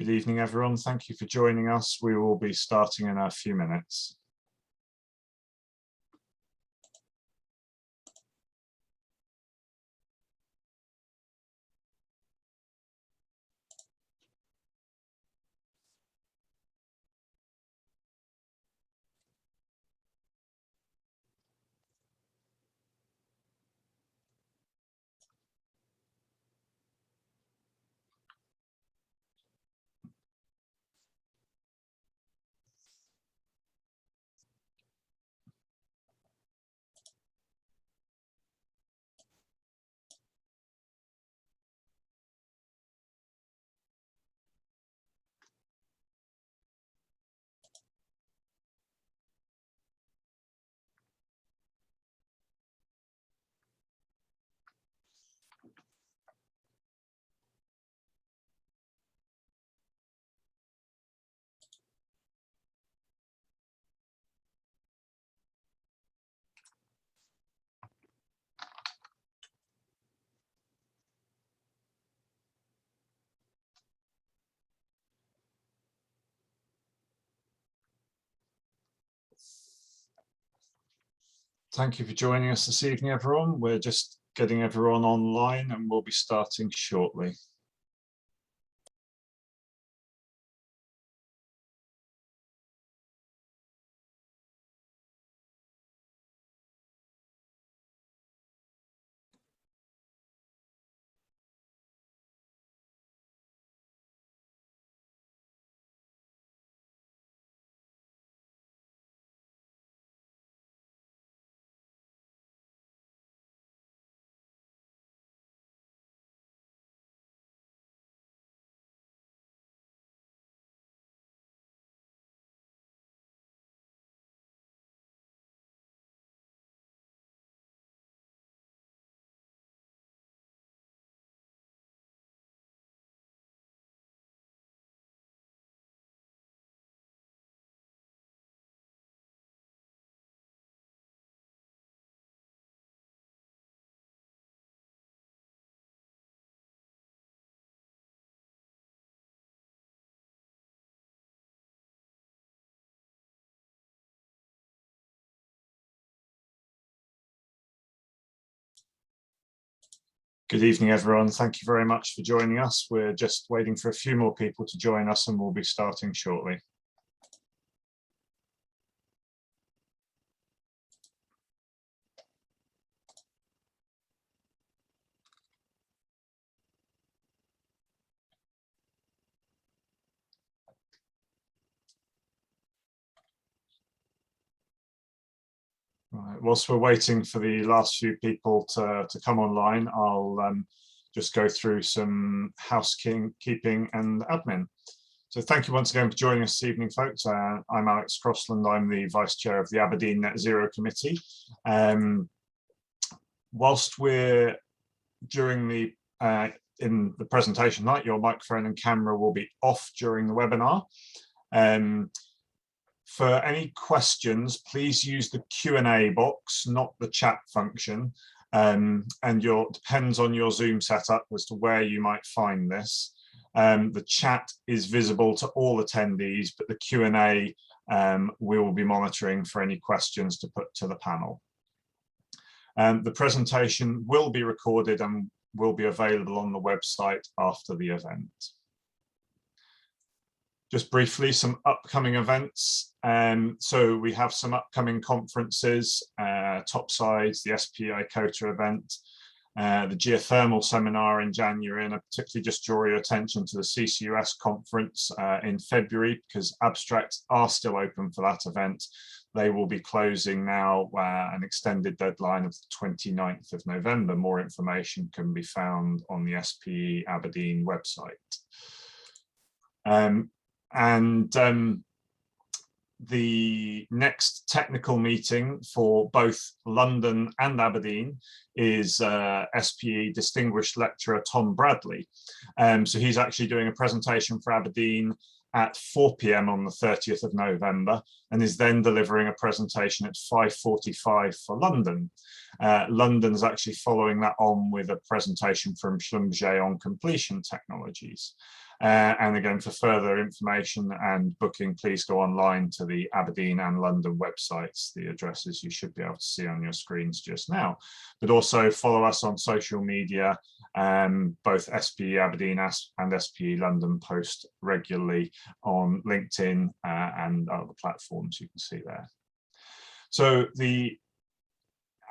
Good evening, everyone. Thank you for joining us. We will be starting in a few minutes. Thank you for joining us this evening, everyone. We're just getting everyone online and we'll be starting shortly. Good evening, everyone. Thank you very much for joining us. We're just waiting for a few more people to join us and we'll be starting shortly. Right. Whilst we're waiting for the last few people to come online, I'll just go through some housekeeping and admin. So thank you once again for joining us this evening, folks. I'm Alex Crossland. I'm the Vice Chair of the Aberdeen Net Zero Committee. Whilst we're during the in the presentation night, your microphone and camera will be off during the webinar. For any questions, please use the Q&A box, not the chat function. And depends on your Zoom setup as to where you might find this. The chat is visible to all attendees, but the Q&A we will be monitoring for any questions to put to the panel. The presentation will be recorded and will be available on the website after the event. Just briefly, some upcoming events. So we have some upcoming conferences, Topsides, the SPE event, the geothermal seminar in January, and I particularly just draw your attention to the CCUS conference in February, because abstracts are still open for that event. They will be closing now, an extended deadline of the 29th of November. More information can be found on the SPE Aberdeen website. The next technical meeting for both London and Aberdeen is SPE Distinguished Lecturer Tom Bradley. So he's actually doing a presentation for Aberdeen at 4 p.m. on the 30th of November, and is then delivering a presentation at 5:45 for London. London's actually following that on with a presentation from Schlumberger on completion technologies. And again, for further information and booking, please go online to the Aberdeen and London websites, the addresses you should be able to see on your screens just now. But also follow us on social media. Both SPE Aberdeen and SPE London post regularly on LinkedIn and other platforms you can see there. So the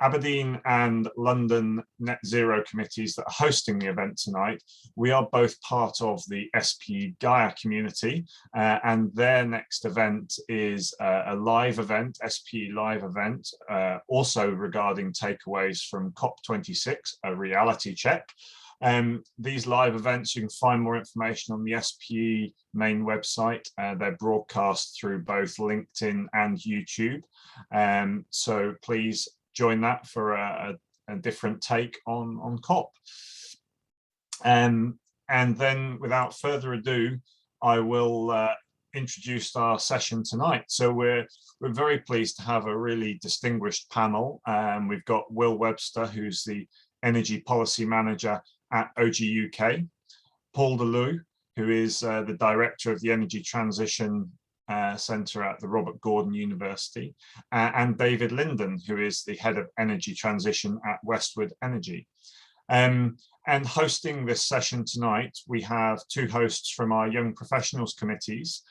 Aberdeen and London Net Zero committees that are hosting the event tonight, we are both part of the SPE Gaia community, and their next event is a live event, SPE live event, also regarding takeaways from COP26, a reality check. These live events, you can find more information on the SPE main website. They're broadcast through both LinkedIn and YouTube. So please join that for a different take on COP. And then without further ado, I will introduce our session tonight. So we're very pleased to have a really distinguished panel. We've got Will Webster, who's the Energy Policy Manager at OG UK, Paul DeLue, who is the Director of the Energy Transition Centre at the Robert Gordon University, and David Linden, who is the Head of Energy Transition at Westwood Energy. And hosting this session tonight, we have two hosts from our Young Professionals Committees.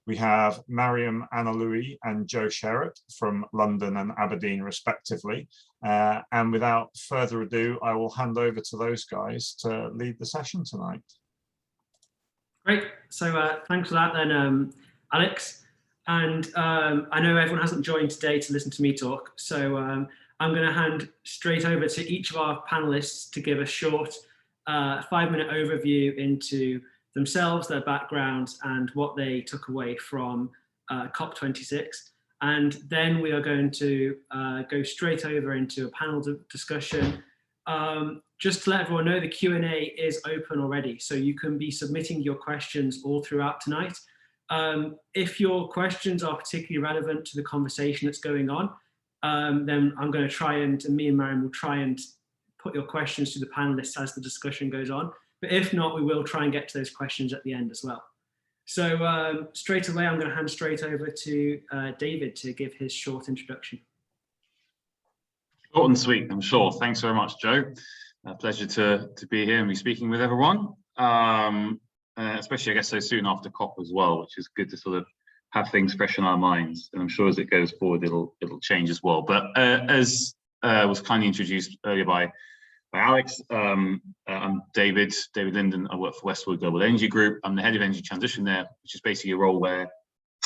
We have Mariam Analui and Joe Sherratt from London and Aberdeen, respectively. And without further ado, I will hand over to those guys to lead the session tonight. Great. So thanks for that then, Alex. And I know everyone hasn't joined today to listen to me talk, so I'm going to hand straight over to each of our panelists to give a short 5-minute overview into themselves, their backgrounds, and what they took away from COP26. And then we are going to go straight over into a panel discussion. Just to let everyone know, the Q&A is open already, so you can be submitting your questions all throughout tonight. If your questions are particularly relevant to the conversation that's going on, then I'm going to try and me and Mariam will try and put your questions to the panelists as the discussion goes on. But if not, we will try and get to those questions at the end as well. So straight away, I'm going to hand straight over to David to give his short introduction. Short and sweet, I'm sure. Thanks very much, Joe. A pleasure to be here and be speaking with everyone, especially, I guess, so soon after COP as well, which is good to sort of have things fresh in our minds. And I'm sure as it goes forward, it'll change as well. But as was kindly introduced earlier by Alex, I'm David Linden. I work for Westwood Global Energy Group. I'm the head of energy transition there, which is basically a role where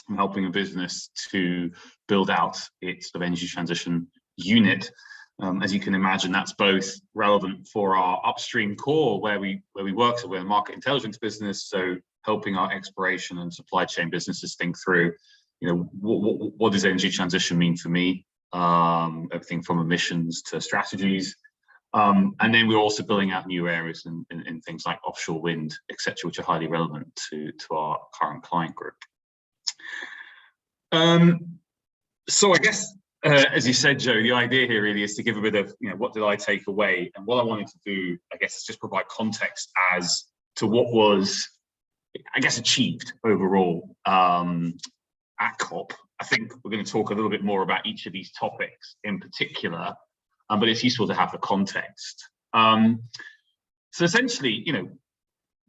I'm helping a business to build out its energy transition unit. As you can imagine, that's both relevant for our upstream core where we work, so we're a market intelligence business, so helping our exploration and supply chain businesses think through, you know, what does energy transition mean for me? Everything from emissions to strategies. And then we're also building out new areas in things like offshore wind, etc., which are highly relevant to our current client group. So I guess, as you said, Joe, the idea here really is to give a bit of, you know, what did I take away? And what I wanted to do, I guess, is just provide context as to what was, I guess, achieved overall at COP. I think we're going to talk a little bit more about each of these topics in particular, but it's useful to have the context. So essentially, you know,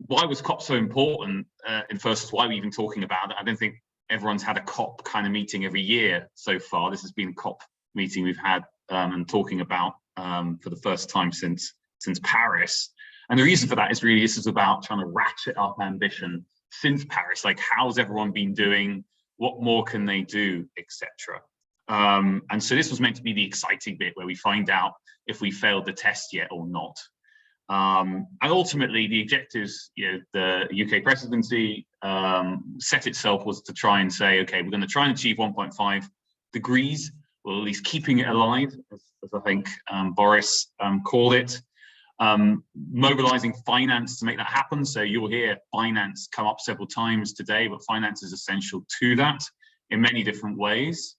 why was COP so important? And first, why are we even talking about it? I don't think everyone's had a COP kind of meeting every year so far. This has been a COP meeting we've had and talking about for the first time since Paris. And the reason for that is really this is about trying to ratchet up ambition since Paris. Like, how's everyone been doing? What more can they do, etc. And so this was meant to be the exciting bit where we find out if we failed the test yet or not. And ultimately, the objectives, you know, the UK presidency set itself was to try and say, okay, we're going to try and achieve 1.5 degrees, or at least keeping it alive, as I think Boris called it. Mobilizing finance to make that happen. So you'll hear finance come up several times today, but finance is essential to that in many different ways.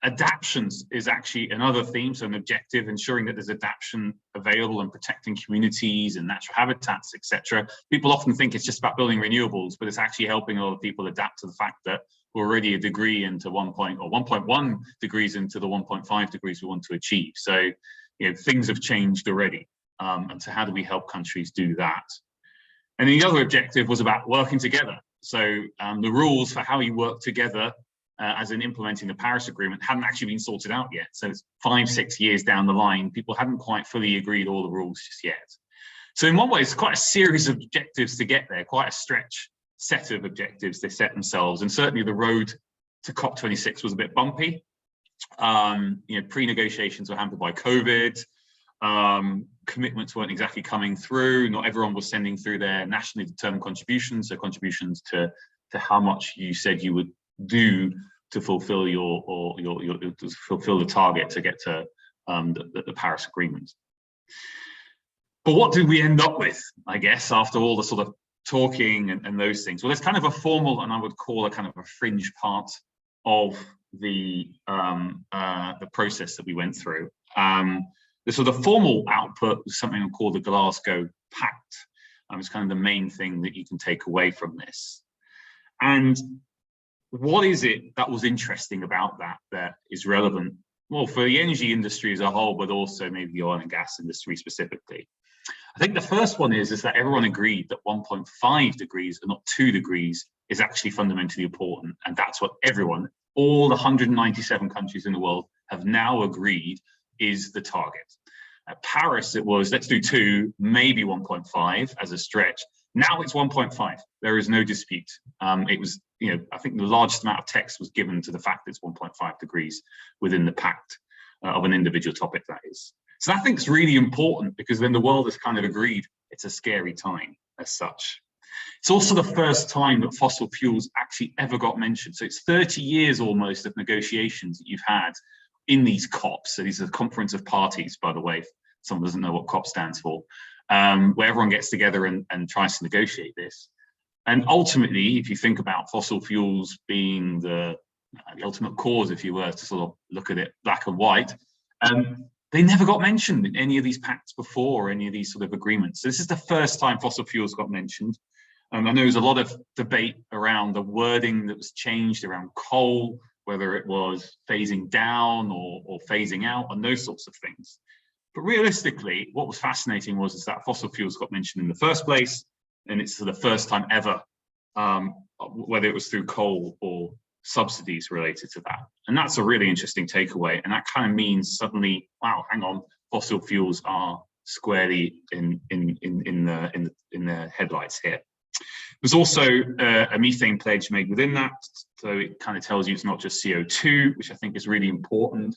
Adaptions is actually another theme, so an objective, ensuring that there's adaptation available and protecting communities and natural habitats, etc. People often think it's just about building renewables, but it's actually helping a lot of people adapt to the fact that we're already a degree into 1.1 degrees into the 1.5 degrees we want to achieve. So, things have changed already. And so how do we help countries do that? And the other objective was about working together. So the rules for how you work together as in implementing the Paris Agreement hadn't actually been sorted out yet. So it's 5-6 years down the line, people hadn't quite fully agreed all the rules just yet. So in one way, it's quite a series of objectives to get there, quite a stretch set of objectives they set themselves. And certainly the road to COP26 was a bit bumpy. Pre-negotiations were hampered by COVID. Commitments weren't exactly coming through. Not everyone was sending through their nationally determined contributions, so contributions to how much you said you would do to fulfill to fulfill the target to get to the Paris Agreement. But what did we end up with, I guess, after all the sort of talking and those things? Well, there's kind of a formal, and I would call a kind of a fringe part of the process that we went through. The sort of formal output was something called the Glasgow Pact. It's kind of the main thing that you can take away from this. And what is it that was interesting about that is relevant? Well, for the energy industry as a whole, but also maybe the oil and gas industry specifically. I think the first one is that everyone agreed that 1.5 degrees and not 2 degrees is actually fundamentally important. And that's what everyone, all the 197 countries in the world have now agreed is the target. At Paris, it was, let's do 2, maybe 1.5 as a stretch. Now it's 1.5. There is no dispute. It was, I think the largest amount of text was given to the fact that it's 1.5 degrees within the pact of an individual topic, that is. So I think it's really important because then the world has kind of agreed it's a scary time as such. It's also the first time that fossil fuels actually ever got mentioned. So it's 30 years almost of negotiations that you've had in these COPs. So these are the Conference of Parties, by the way, if someone doesn't know what COP stands for, where everyone gets together and tries to negotiate this. And ultimately, if you think about fossil fuels being the ultimate cause, if you were to sort of look at it black and white, they never got mentioned in any of these pacts before, or any of these sort of agreements. So this is the first time fossil fuels got mentioned. I know there's a lot of debate around the wording that was changed around coal, whether it was phasing down or phasing out and those sorts of things. But realistically, what was fascinating was that fossil fuels got mentioned in the first place, and it's for the first time ever, whether it was through coal or subsidies related to that. And that's a really interesting takeaway. And that kind of means suddenly, wow, hang on, fossil fuels are squarely in the headlights here. There's also a methane pledge made within that. So it kind of tells you it's not just CO2, which I think is really important.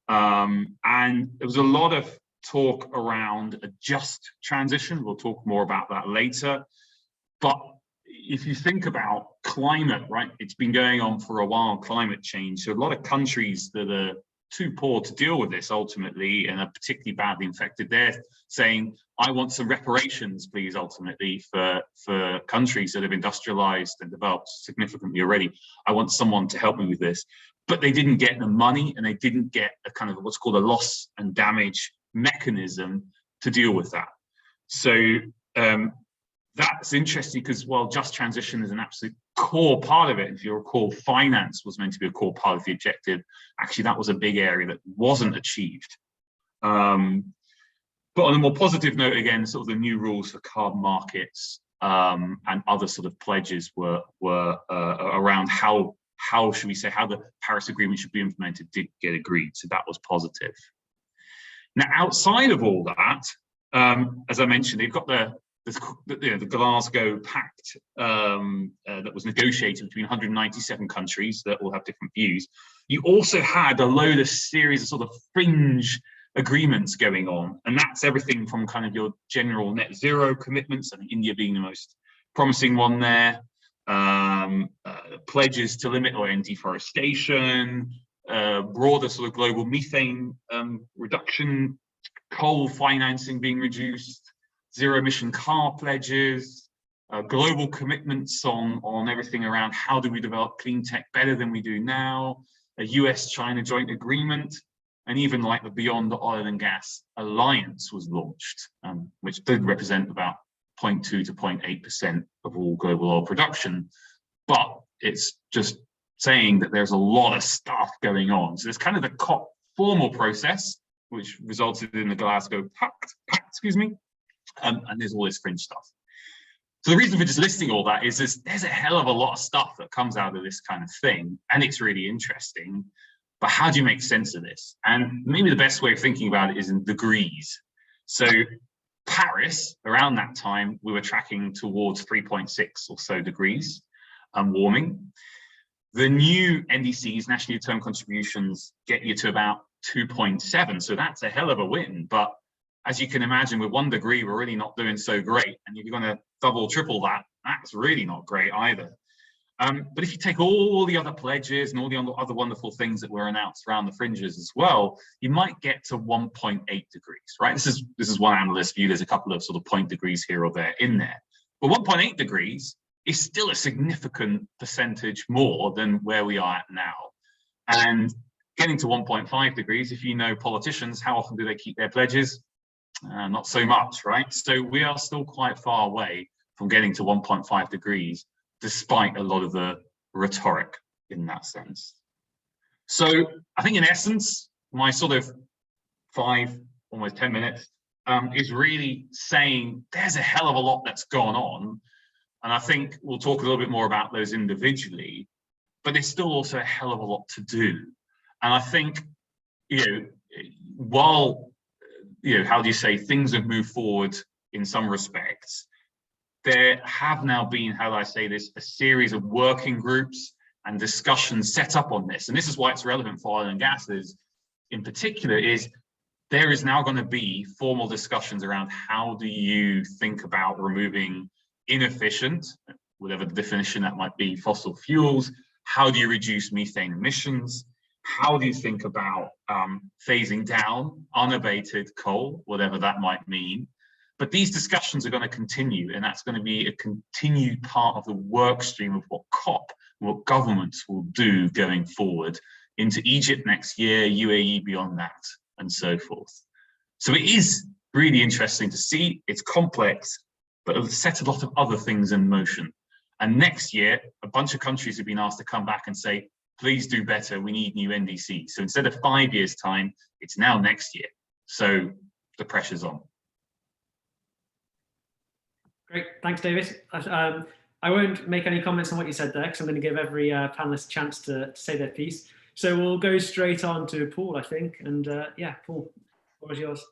And there was a lot of talk around a just transition. We'll talk more about that later. But if you think about climate, right, it's been going on for a while, climate change. So a lot of countries that are too poor to deal with this ultimately and are particularly badly infected, they're saying, I want some reparations, please, ultimately, for countries that have industrialized and developed significantly already. I want someone to help me with this. But they didn't get the money, and they didn't get a kind of what's called a loss and damage mechanism to deal with that. So that's interesting because while just transition is an absolute core part of it, if you recall, finance was meant to be a core part of the objective. Actually, that was a big area that wasn't achieved. But on a more positive note, again, sort of the new rules for carbon markets and other sort of pledges were around how should we say, how the Paris Agreement should be implemented did get agreed. So that was positive. Now, outside of all that, as I mentioned, they've got the Glasgow Pact that was negotiated between 197 countries that all have different views. You also had a load of series of sort of fringe agreements going on, and that's everything from kind of your general net zero commitments, I think India being the most promising one there, pledges to limit or end deforestation, broader sort of global methane reduction, coal financing being reduced, zero emission car pledges, global commitments on everything around how do we develop clean tech better than we do now, a US-China joint agreement, and even like the Beyond Oil and Gas Alliance was launched, which did represent about 0.2 to 0.8% of all global oil production. But it's just saying that there's a lot of stuff going on. So there's kind of the COP formal process, which resulted in the Glasgow Pact, excuse me, and there's all this fringe stuff. So the reason for just listing all that is there's a hell of a lot of stuff that comes out of this kind of thing, and it's really interesting. But how do you make sense of this? And maybe the best way of thinking about it is in degrees. So Paris, around that time, we were tracking towards 3.6 or so degrees warming. The new NDCs, National Term Contributions, get you to about 2.7. So that's a hell of a win. But as you can imagine, with 1 degree, we're really not doing so great. And if you're going to double, triple that, that's really not great either. But if you take all the other pledges and all the other wonderful things that were announced around the fringes as well, you might get to 1.8 degrees, right? This is one analyst view. There's a couple of sort of point degrees here or there in there. But 1.8 degrees is still a significant percentage more than where we are at now. And getting to 1.5 degrees, if you know politicians, how often do they keep their pledges? Not so much, right? So we are still quite far away from getting to 1.5 degrees, despite a lot of the rhetoric in that sense. So I think in essence, my sort of 5, almost 10 minutes is really saying there's a hell of a lot that's gone on. And I think we'll talk a little bit more about those individually, but there's still also a hell of a lot to do. And I think, while, how do you say, things have moved forward in some respects, there have now been, how do I say this, a series of working groups and discussions set up on this. And this is why it's relevant for oil and gases in particular, is there is now going to be formal discussions around how do you think about removing inefficient, whatever the definition that might be, fossil fuels. How do you reduce methane emissions? How do you think about phasing down unabated coal, whatever that might mean? But these discussions are going to continue, and that's going to be a continued part of the work stream of what COP, what governments will do going forward into Egypt next year, UAE beyond that, and so forth. So it is really interesting to see. It's complex, but it'll set a lot of other things in motion. And next year, a bunch of countries have been asked to come back and say, please do better, we need new NDCs. So instead of 5 years' time, it's now next year. So the pressure's on. Great, thanks, David. I won't make any comments on what you said there, because I'm going to give every panelist a chance to say their piece. So we'll go straight on to Paul, I think. And yeah, Paul, what was yours?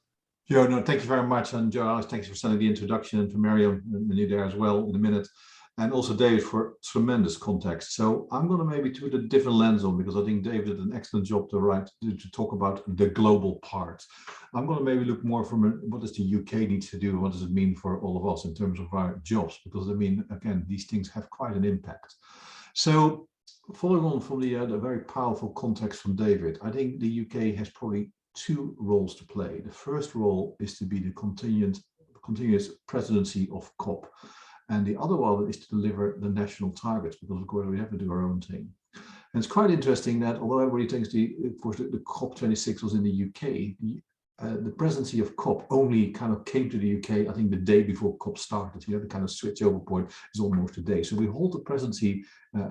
Joe, no, thank you very much. And Joe, thanks for sending the introduction, and for Miriam and you there as well in a minute. And also David for tremendous context. So I'm going to maybe put a different lens on, because I think David did an excellent job to talk about the global part. I'm going to maybe look more from what does the UK need to do? What does it mean for all of us in terms of our jobs? Because I mean, again, these things have quite an impact. So following on from the very powerful context from David, I think the UK has probably 2 roles to play. The first role is to be the continuous presidency of COP. And the other one is to deliver the national targets, because of course we have to do our own thing. And it's quite interesting that although everybody thinks the COP26 was in the UK, the presidency of COP only kind of came to the UK, I think, the day before COP started. The kind of switch over point is almost a day. So we hold the presidency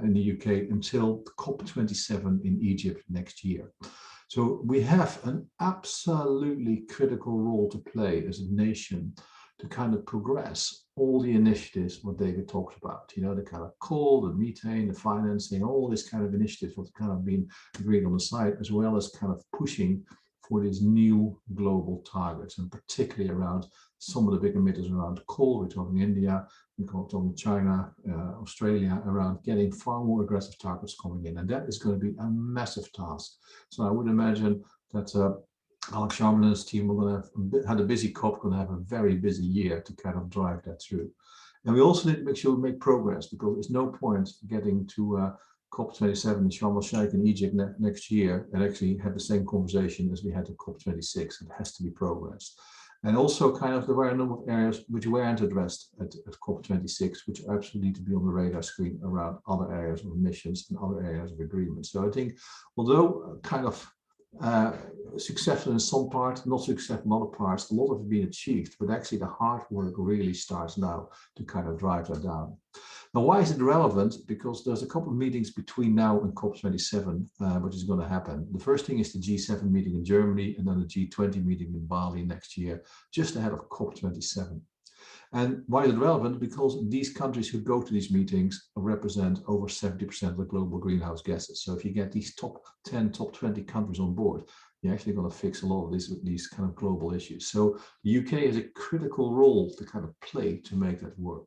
in the UK until COP27 in Egypt next year. So we have an absolutely critical role to play as a nation to kind of progress all the initiatives what David talked about, the kind of coal, the methane, the financing, all this kind of initiatives what's kind of been agreed on the side, as well as kind of pushing for these new global targets, and particularly around some of the big emitters around coal. We're talking India, we're talking China, Australia, around getting far more aggressive targets coming in. And that is going to be a massive task. So I would imagine that Alex Sharman and his team are going to have had a busy COP, going to have a very busy year to kind of drive that through. And we also need to make sure we make progress, because there's no point getting to COP27 in Sharm el-Sheikh in Egypt next year and actually have the same conversation as we had at COP26. It has to be progressed. And also kind of there were a number of areas which weren't addressed at COP26, which absolutely need to be on the radar screen around other areas of emissions and other areas of agreement. So I think, although kind of successful in some parts, not successful in other parts, a lot of it been achieved, but actually the hard work really starts now to kind of drive that down. Now, why is it relevant? Because there's a couple of meetings between now and COP27, which is going to happen. The first thing is the G7 meeting in Germany, and then the G20 meeting in Bali next year, just ahead of COP27. And why is it relevant? Because these countries who go to these meetings represent over 70% of the global greenhouse gases. So if you get these top 10, top 20 countries on board, you're actually going to fix a lot of these kind of global issues. So the UK has a critical role to kind of play to make that work.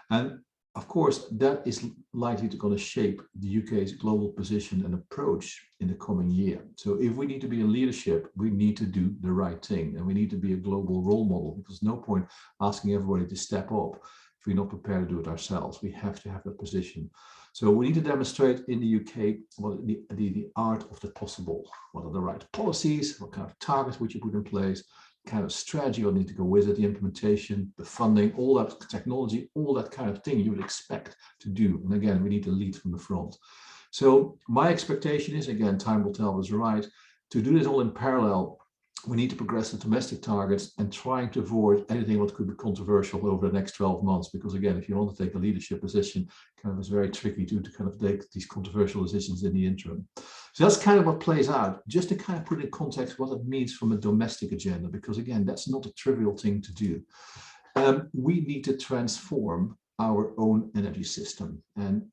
And of course, that is likely to going to shape the UK's global position and approach in the coming year. So if we need to be in leadership, we need to do the right thing, and we need to be a global role model, because there's no point asking everybody to step up if we're not prepared to do it ourselves. We have to have that position. So we need to demonstrate in the UK what the art of the possible. What are the right policies? What kind of targets would you put in place? Kind of strategy will need to go with it, the implementation, the funding, all that technology, all that kind of thing you would expect to do. And again, we need to lead from the front. So my expectation is, again, time will tell us right, to do this all in parallel. We need to progress the domestic targets and trying to avoid anything what could be controversial over the next 12 months. Because again, if you want to take a leadership position, kind of it's very tricky to kind of take these controversial decisions in the interim. So that's kind of what plays out, just to kind of put in context what it means from a domestic agenda, because again, that's not a trivial thing to do. We need to transform our own energy system. And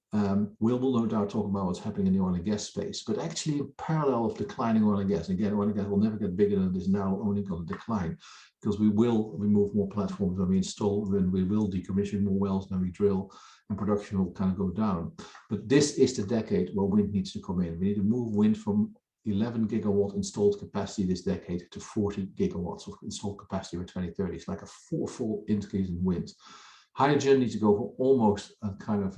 we'll no doubt talk about what's happening in the oil and gas space, but actually in parallel of declining oil and gas. Again, oil and gas will never get bigger than it is now, only going to decline, because we will remove more platforms than we install, when we will decommission more wells than we drill, and production will kind of go down. But this is the decade where wind needs to come in. We need to move wind from 11 gigawatt installed capacity this decade to 40 gigawatts of installed capacity by 2030. It's like a fourfold increase in wind. Hydrogen needs to go from almost a kind of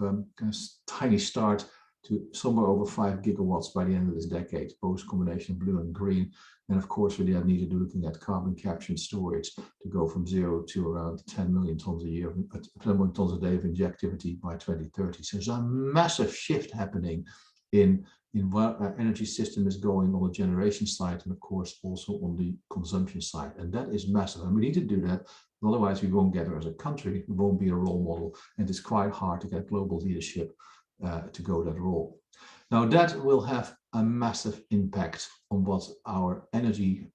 tiny start to somewhere over 5 gigawatts by the end of this decade, both combination of blue and green. And of course, we then need to be looking at carbon capture and storage to go from 0 to around 10 million tons a year, 10 million tons a day of injectivity by 2030. So there's a massive shift happening in where our energy system is going on the generation side, and of course also on the consumption side. And that is massive, and we need to do that. Otherwise, we won't get there as a country. We won't be a role model, and it's quite hard to get global leadership to go that role. Now, that will have a massive impact on what our energy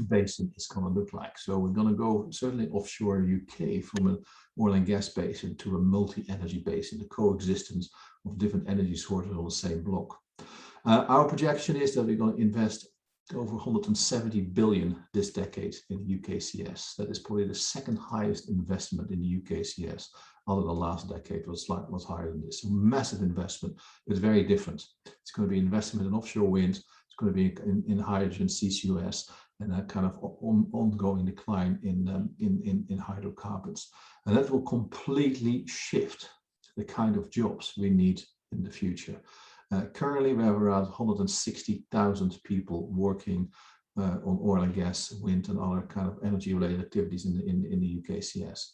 basin is going to look like. So we're going to go certainly offshore UK from an oil and gas basin to a multi-energy basin, the coexistence of different energy sources on the same block. Our projection is that we're going to invest over 170 billion this decade in the UKCS. That is probably the second highest investment in the UKCS, other than last decade was higher than this. So massive investment, but very different. It's going to be investment in offshore wind. It's going to be in hydrogen, CCUS, and that kind of ongoing decline in hydrocarbons. And that will completely shift the kind of jobs we need in the future. Currently, we have around 160,000 people working on oil and gas, wind, and other kind of energy-related activities in the UKCS.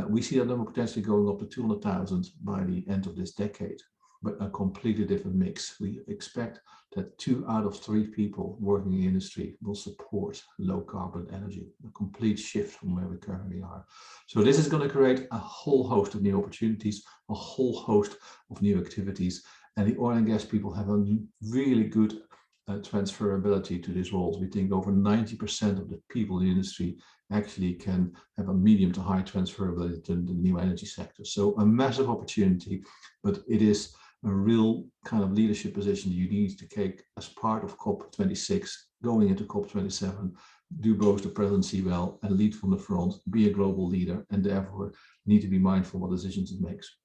We see that number potentially going up to 200,000 by the end of this decade, but a completely different mix. We expect that 2 out of 3 people working in the industry will support low carbon energy, a complete shift from where we currently are. So this is going to create a whole host of new opportunities, a whole host of new activities. And the oil and gas people have a really good transferability to these roles. We think over 90% of the people in the industry actually can have a medium to high transferability to the new energy sector. So a massive opportunity, but it is a real kind of leadership position you need to take as part of COP26, going into COP27, do both the presidency well and lead from the front, be a global leader, and therefore need to be mindful what decisions it makes.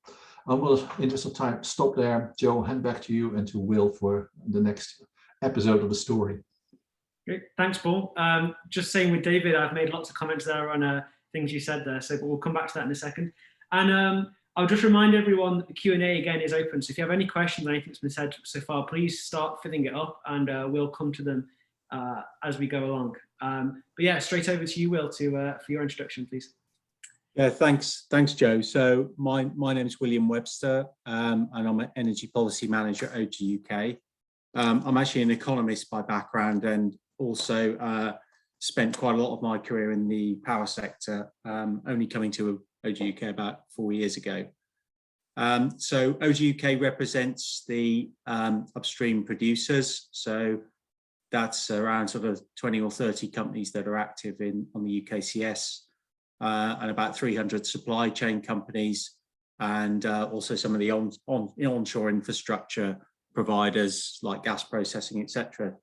I will, in the interest of time, stop there. Joe, hand back to you and to Will for the next episode of the story. Great, thanks, Paul. Just saying with David, I've made lots of comments there on things you said there, so we'll come back to that in a second. And I'll just remind everyone that the Q&A again is open. So if you have any questions or anything that's been said so far, please start filling it up, and we'll come to them as we go along. But yeah, straight over to you, Will, for your introduction, please. Yeah, thanks, Joe. So my name is William Webster, and I'm an Energy Policy Manager at OG UK. I'm actually an economist by background, and also spent quite a lot of my career in the power sector, only coming to OG UK about 4 years ago. So OG UK represents the upstream producers. So that's around sort of 20 or 30 companies that are active on the UKCS, and about 300 supply chain companies, and also some of the onshore infrastructure providers like gas processing, etc.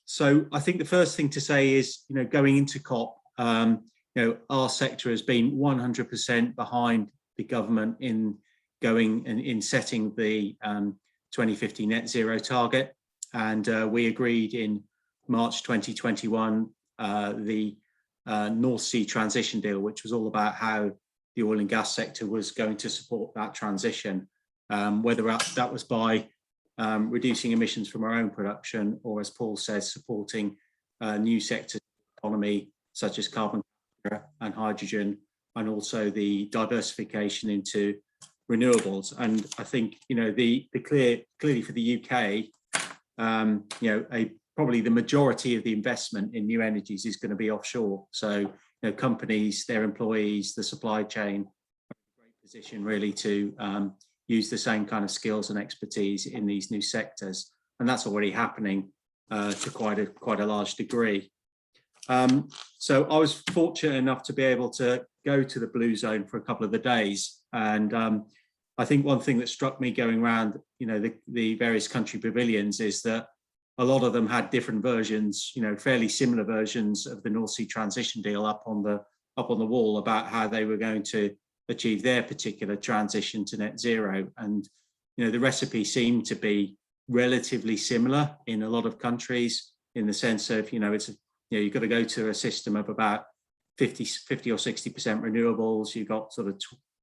So I think the first thing to say is, going into COP, our sector has been 100% behind the government in going and in setting the 2050 net zero target. And we agreed in March 2021 the North Sea transition deal, which was all about how the oil and gas sector was going to support that transition, whether that was by reducing emissions from our own production, or, as Paul says, supporting new sectors of the economy such as carbon capture and hydrogen, and also the diversification into renewables. And I think clearly for the UK, probably the majority of the investment in new energies is going to be offshore. So companies, their employees, the supply chain are in a great position really to use the same kind of skills and expertise in these new sectors, and that's already happening to quite a large degree. So I was fortunate enough to be able to go to the Blue Zone for a couple of the days, and I think one thing that struck me going around, the various country pavilions, is that a lot of them had different versions, fairly similar versions of the North Sea transition deal up on the wall about how they were going to achieve their particular transition to net zero. And the recipe seemed to be relatively similar in a lot of countries, in the sense of you've got to go to a system of about 50 or 60% renewables. You've got sort of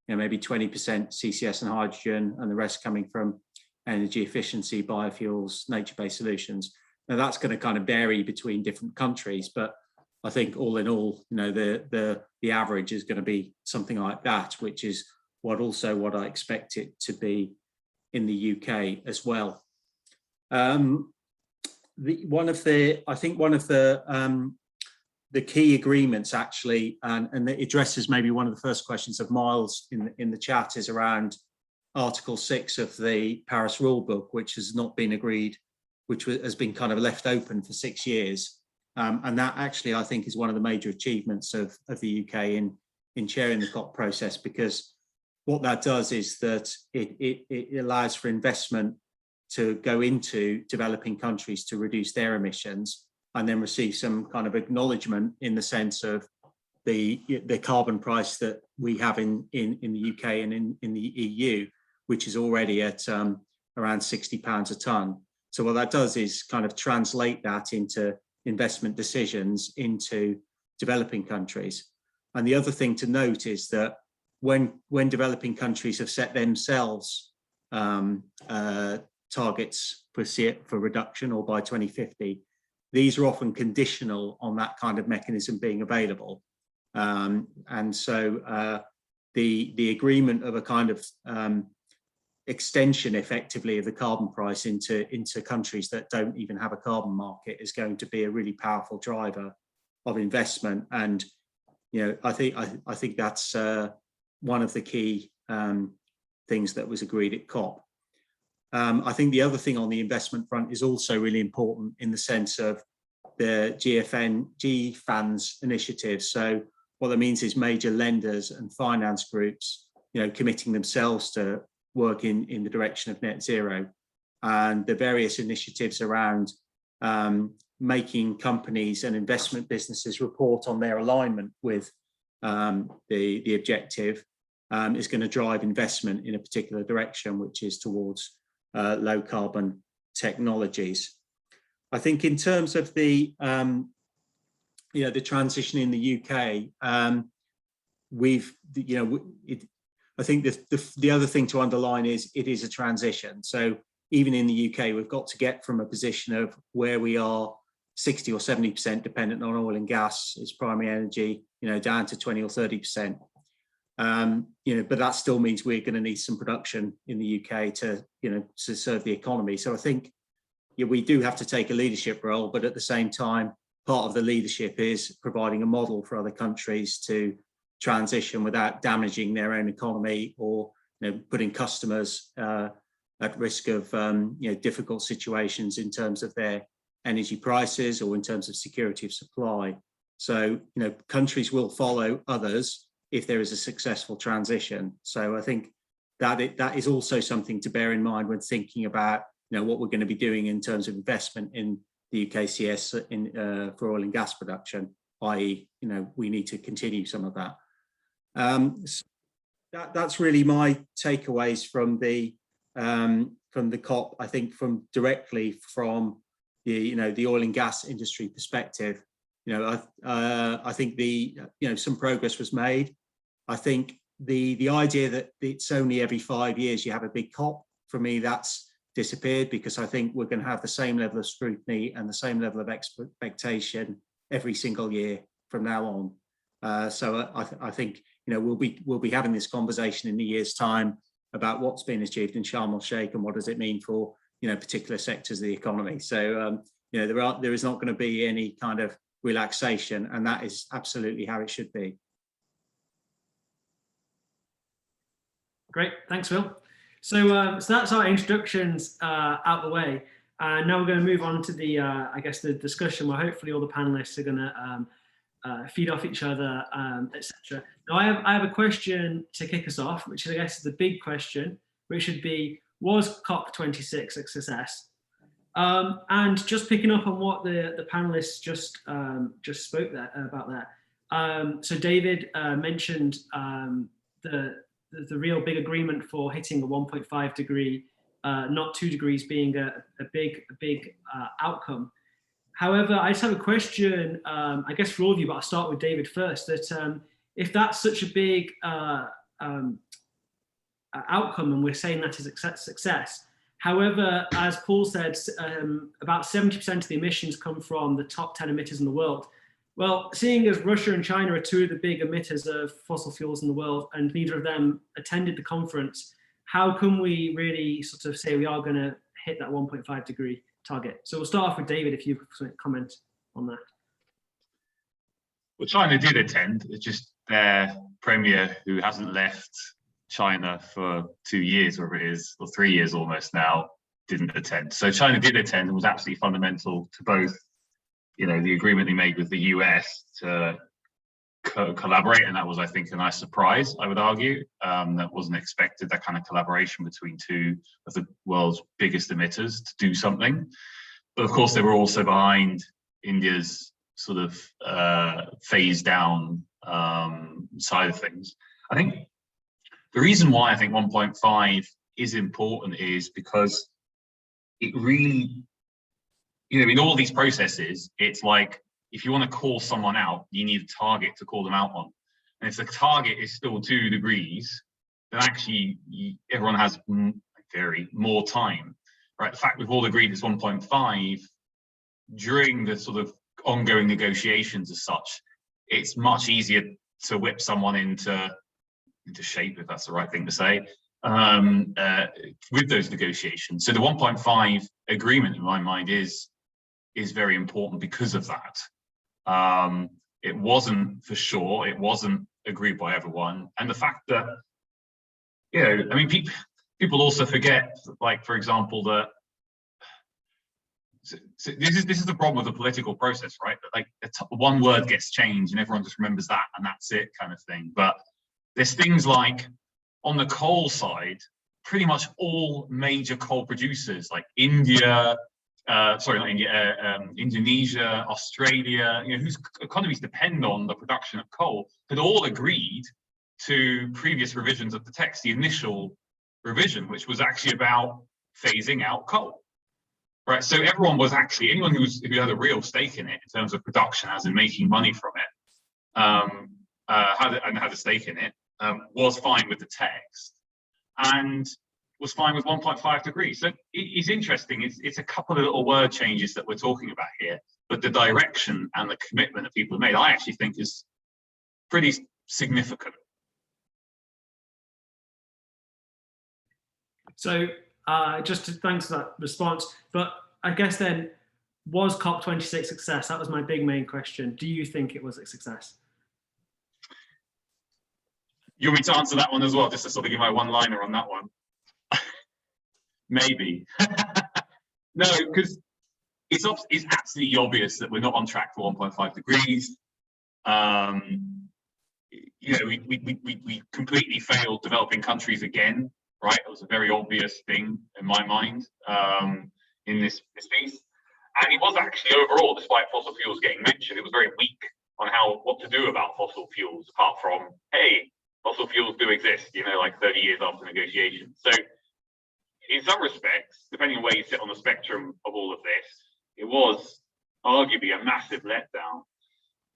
maybe 20% CCS and hydrogen, and the rest coming from energy efficiency, biofuels, nature-based solutions. Now that's going to kind of vary between different countries, but I think all in all, the average is going to be something like that, which is what I expect it to be in the UK as well. One of the key agreements actually, and it addresses maybe one of the first questions of Miles in the chat, is around Article 6 of the Paris Rule Book, which has not been agreed, which has been kind of left open for 6 years. And that actually, I think, is one of the major achievements of the UK in chairing the COP process, because what that does is that it allows for investment to go into developing countries to reduce their emissions, and then receive some kind of acknowledgement in the sense of the carbon price that we have in the UK and in the EU, which is already at around £60 a tonne. So what that does is kind of translate that into investment decisions into developing countries. And the other thing to note is that when developing countries have set themselves targets for reduction, or by 2050, these are often conditional on that kind of mechanism being available. And so the agreement of a kind of extension effectively of the carbon price into countries that don't even have a carbon market is going to be a really powerful driver of investment. And I think that's one of the key things that was agreed at COP. I think the other thing on the investment front is also really important in the sense of the GFANZ initiative. So what that means is major lenders and finance groups, committing themselves to work in the direction of net zero, and the various initiatives around making companies and investment businesses report on their alignment with the objective is going to drive investment in a particular direction, which is towards low carbon technologies. I think in terms of the transition in the UK, I think the other thing to underline is it is a transition. So even in the UK, we've got to get from a position of where we are 60 or 70% dependent on oil and gas as primary energy, down to 20 or 30%. But that still means we're going to need some production in the UK to serve the economy. So I think we do have to take a leadership role, but at the same time, part of the leadership is providing a model for other countries to transition without damaging their own economy or putting customers at risk of difficult situations in terms of their energy prices or in terms of security of supply. So countries will follow others if there is a successful transition. So I think that is also something to bear in mind when thinking about what we're going to be doing in terms of investment in the UKCS for oil and gas production, i.e., we need to continue some of that. That's really my takeaways from the COP. I think directly from the oil and gas industry perspective. I think some progress was made. I think the idea that it's only every 5 years you have a big COP, for me, that's disappeared, because I think we're going to have the same level of scrutiny and the same level of expectation every single year from now on. So I think we'll be having this conversation in a year's time about what's been achieved in Sharm el-Sheikh and what does it mean for particular sectors of the economy. So there is not going to be any kind of relaxation, and that is absolutely how it should be. Great, thanks, Phil. So that's our introductions out the way. Now we're going to move on to the, I guess, the discussion where hopefully all the panelists are going to feed off each other, etc. Now I have a question to kick us off, which I guess is the big question, which would be, was COP26 a success? And just picking up on what the panelists just spoke about that. So David mentioned the real big agreement for hitting a 1.5 degree, not 2 degrees being a big outcome. However, I just have a question, I guess for all of you, but I'll start with David first, that if that's such a big outcome and we're saying that is a success, however, as Paul said, about 70% of the emissions come from the top 10 emitters in the world. Well, seeing as Russia and China are two of the big emitters of fossil fuels in the world, and neither of them attended the conference, how can we really sort of say we are going to hit that 1.5 degree target? So we'll start off with David, if you could comment on that. Well, China did attend. It's just their premier, who hasn't left China for 2 years, whatever it is, or 3 years almost now, didn't attend. So China did attend and was absolutely fundamental to both, the agreement they made with the US to collaborate, and that was, I think, a nice surprise, I would argue. That wasn't expected, that kind of collaboration between two of the world's biggest emitters to do something. But of course, they were also behind India's sort of phase down side of things. I think the reason why I think 1.5 is important is because it really, in all these processes, it's like, if you want to call someone out, you need a target to call them out on. And if the target is still 2 degrees, then actually everyone has more time, right? The fact we've all agreed it's 1.5 during the sort of ongoing negotiations as such, it's much easier to whip someone into shape, if that's the right thing to say, with those negotiations. So the 1.5 agreement, in my mind, is very important because of that. It wasn't, for sure, it wasn't agreed by everyone. And the fact that, I mean, people also forget, like, for example, that so this is the problem with the political process, right? That like one word gets changed and everyone just remembers that and that's it, kind of thing. But there's things like, on the coal side, pretty much all major coal producers like India, Indonesia, Australia, whose economies depend on the production of coal, had all agreed to previous revisions of the text, the initial revision, which was actually about phasing out coal. Right, so everyone was actually, anyone who had a real stake in it in terms of production, as in making money from it, had a stake in it, was fine with the text. And was fine with 1.5 degrees. So it's interesting. It's a couple of little word changes that we're talking about here, but the direction and the commitment that people have made, I actually think is pretty significant. So thanks for that response. But I guess then, was COP26 a success? That was my big main question. Do you think it was a success? You want me to answer that one as well, just to sort of give my one-liner on that one? Maybe. No, because it's absolutely obvious that we're not on track for 1.5 degrees. You know, we completely failed developing countries again, right? It was a very obvious thing in my mind in this piece. And it was actually overall, despite fossil fuels getting mentioned, it was very weak on what to do about fossil fuels, apart from, hey, fossil fuels do exist, you know, like 30 years after negotiations. So in some respects, depending on where you sit on the spectrum of all of this, it was arguably a massive letdown.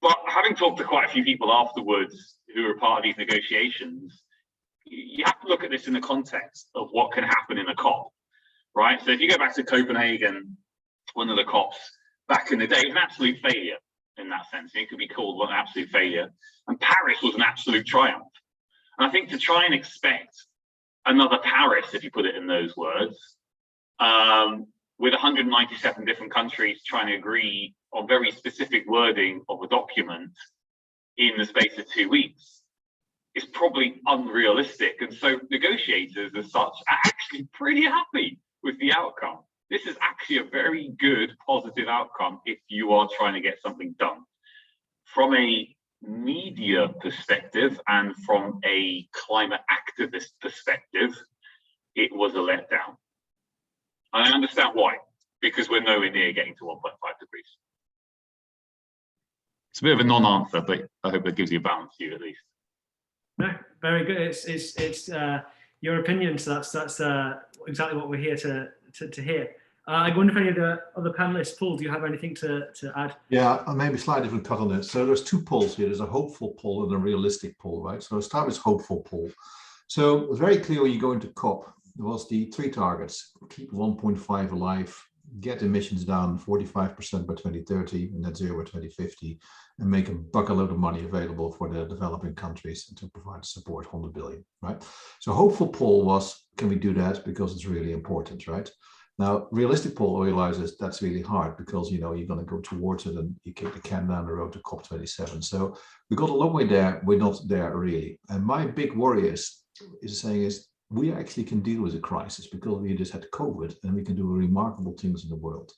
But having talked to quite a few people afterwards who were part of these negotiations, you have to look at this in the context of what can happen in a COP, right? So if you go back to Copenhagen, one of the COPs back in the day, it was an absolute failure in that sense. It could be called an absolute failure. And Paris was an absolute triumph. And I think to try and expect another Paris, if you put it in those words, with 197 different countries trying to agree on very specific wording of a document in the space of 2 weeks, is probably unrealistic. And so negotiators as such are actually pretty happy with the outcome. This is actually a very good positive outcome if you are trying to get something done. From a media perspective and from a climate activist perspective, it was a letdown. And I understand why, because we're nowhere near getting to 1.5 degrees. It's a bit of a non-answer, but I hope that gives you a balance to you at least. No, very good. It's your opinion, so that's exactly what we're here to hear. I wonder if any of the other panelists, Paul, do you have anything to add? Yeah, maybe slightly different cut on it. So there's two polls here. There's a hopeful poll and a realistic poll, right? So I'll start with hopeful poll. So it was very clear when you go into COP, there was the 3 targets: keep 1.5 alive, get emissions down 45% by 2030 and net zero by 2050, and make a bucket-load of money available for the developing countries to provide support, 100 billion, right? So hopeful poll was, can we do that? Because it's really important, right? Now, realistic poll realizes that's really hard because, you know, you're going to go towards it and you kick the can down the road to COP27. So we got a long way there. We're not there really. And my big worry is we actually can deal with a crisis because we just had COVID and we can do remarkable things in the world.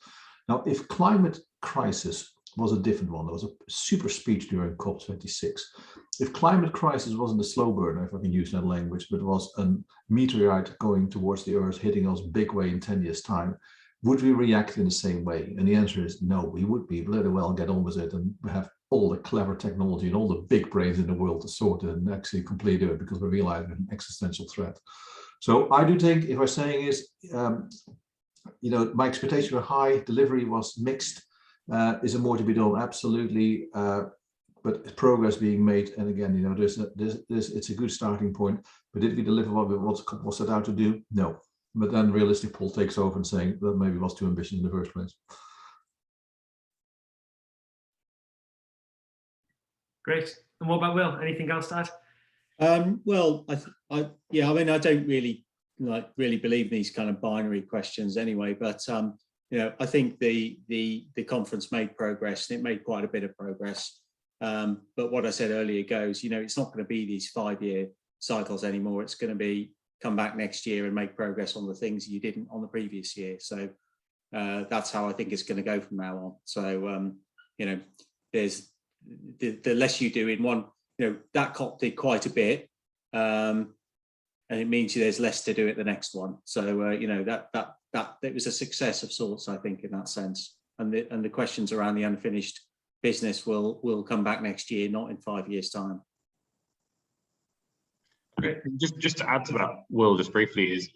Now, if climate crisis was a different one, there was a super speech during COP26. If climate crisis wasn't a slow burner, if I can use that language, but was a meteorite going towards the Earth, hitting us big way in 10 years' time, would we react in the same way? And the answer is no, we would be bloody well get on with it and have all the clever technology and all the big brains in the world to sort it and actually completely do it because we realize it's an existential threat. So I do think, if I'm saying is, you know, my expectations were high, delivery was mixed. Is there more to be done? Absolutely. But progress being made, and again, you know, it's a good starting point. But did we deliver what was set out to do? No. But then realistic poll takes over and saying that maybe was too ambitious in the first place. Great. And what about Will? Anything else to add? Well, I mean, I don't really believe in these kind of binary questions anyway. But you know, I think the conference made progress, and it made quite a bit of progress. But what I said earlier goes, you know, it's not going to be these 5-year cycles anymore. It's going to be come back next year and make progress on the things you didn't on the previous year. So that's how I think it's going to go from now on. So, you know, there's the less you do in one, you know, that COP did quite a bit. And it means there's less to do at the next one. So, you know, that it was a success of sorts, I think, in that sense. And the questions around the unfinished business will come back next year, not in 5 years' time. Just to add to that, Will, just briefly, is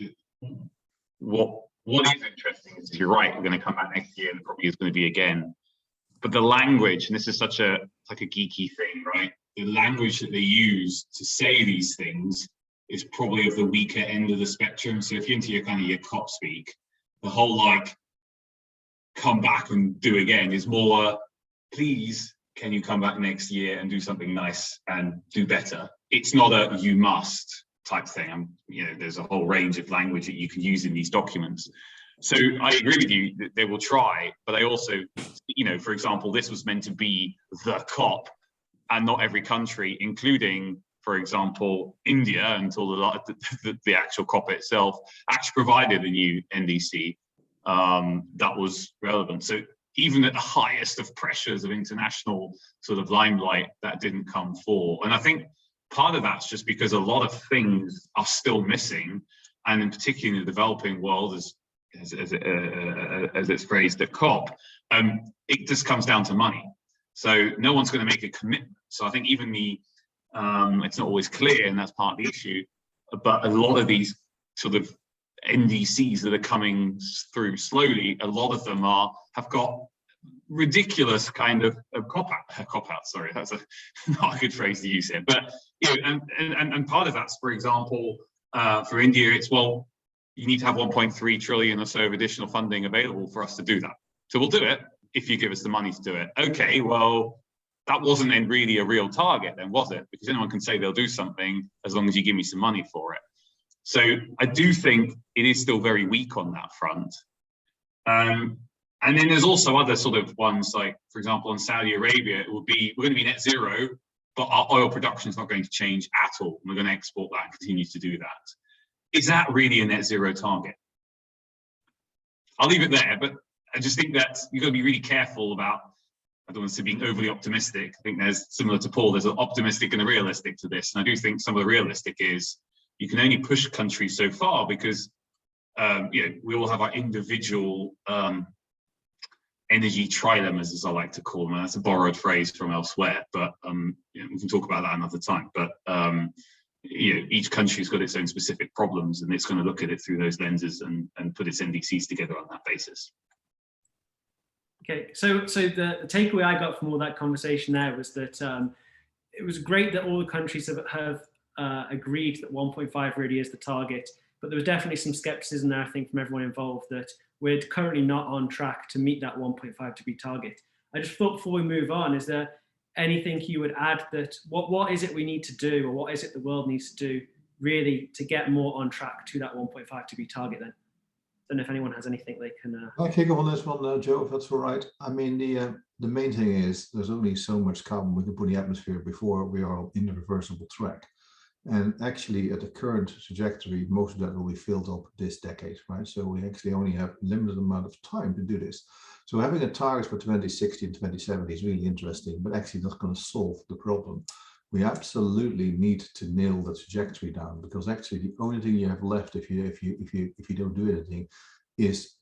what is interesting is you're right, we're going to come back next year and probably is going to be again. But the language, and this is such a like a geeky thing, right? The language that they use to say these things is probably of the weaker end of the spectrum. So if you're into your kind of your COP speak, the whole like come back and do again is more, please, can you come back next year and do something nice and do better? It's not a you must type thing. There's a whole range of language that you can use in these documents. So I agree with you that they will try, but they also, for example, this was meant to be the COP, and not every country, including, for example, India, until the actual COP itself, actually provided a new NDC that was relevant. So even at the highest of pressures of international sort of limelight, that didn't come forward. And I think part of that's just because a lot of things are still missing, and in particular in the developing world, as it's phrased at COP, it just comes down to money. So no one's going to make a commitment. So I think even it's not always clear, and that's part of the issue, but a lot of these sort of NDCs that are coming through slowly, a lot of them have got ridiculous kind of cop out. Sorry, that's not a good phrase to use here. But and part of that's, for example, for India, it's, well, you need to have 1.3 trillion or so of additional funding available for us to do that. So we'll do it if you give us the money to do it. Okay, well, that wasn't then really a real target then, was it? Because anyone can say they'll do something as long as you give me some money for it. So I do think it is still very weak on that front. And then there's also other sort of ones, like, for example, in Saudi Arabia, it will be, we're going to be net zero, but our oil production is not going to change at all. We're going to export that and continue to do that. Is that really a net zero target? I'll leave it there, but I just think that you've got to be really careful about, I don't want to say being overly optimistic. I think there's, similar to Paul, there's an optimistic and a realistic to this. And I do think some of the realistic is you can only push countries so far because we all have our individual energy trilemmas, as I like to call them. That's a borrowed phrase from elsewhere, but we can talk about that another time. But each country's got its own specific problems, and it's going to look at it through those lenses and put its NDCs together on that basis. Okay, so the takeaway I got from all that conversation there was that it was great that all the countries have agreed that 1.5 really is the target, but there was definitely some skepticism there, I think, from everyone involved, that we're currently not on track to meet that 1.5 degree target. I just thought, before we move on, is there anything you would add, that what is it we need to do, or what is it the world needs to do really to get more on track to that 1.5 degree target then? I don't know if anyone has anything they can... I'll kick off on this one, Joe, if that's all right. I mean, the main thing is there's only so much carbon we can put in the atmosphere before we are in the reversible track. And actually, at the current trajectory, most of that will be filled up this decade, right? So we actually only have a limited amount of time to do this. So having a target for 2060 and 2070 is really interesting, but actually not going to solve the problem. We absolutely need to nail the trajectory down, because actually the only thing you have left if you don't do anything is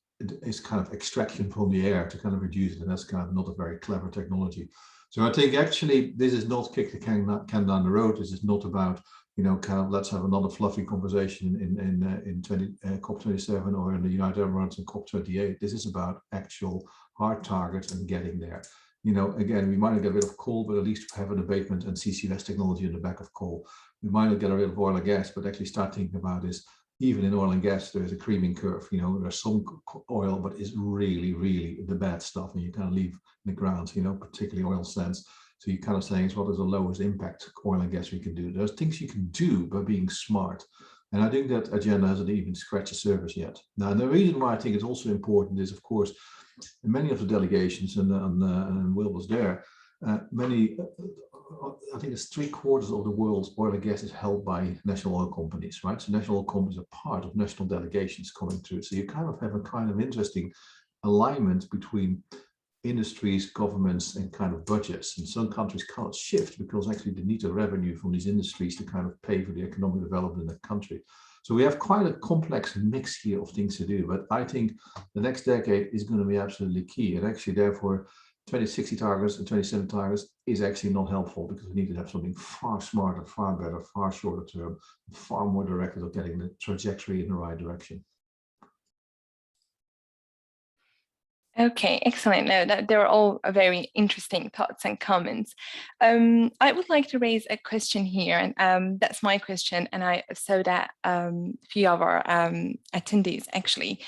kind of extraction from the air to kind of reduce it, and that's kind of not a very clever technology. So I think actually this is not kick the can down the road. This is not about, kind of let's have another fluffy conversation in COP27 or in the United Arab Emirates in COP28. This is about actual hard targets and getting there. Again, we might not get rid of coal, but at least have an abatement and CCUS technology in the back of coal. We might not get rid of oil and gas, but actually start thinking about this. Even in oil and gas, there's a creaming curve. There's some oil, but it's really, really the bad stuff, and you kind of leave in the ground, particularly oil sands. So you're kind of saying, what is the lowest impact oil and gas we can do? There's things you can do by being smart. And I think that agenda hasn't even scratched the surface yet. Now, the reason why I think it's also important is, of course, in many of the delegations, and Will was there, I think it's 3/4 of the world's oil and gas is held by national oil companies, right? So national oil companies are part of national delegations coming through. So you kind of have a kind of interesting alignment between industries, governments, and kind of budgets. And some countries can't shift because actually they need the revenue from these industries to kind of pay for the economic development in that country. So we have quite a complex mix here of things to do, but I think the next decade is going to be absolutely key. And actually, therefore, 2060 targets and 2070 targets is actually not helpful, because we need to have something far smarter, far better, far shorter term, far more directed of getting the trajectory in the right direction. Okay, excellent. No, that they're all very interesting thoughts and comments. I would like to raise a question here, and that's my question. And I saw that a few of our attendees actually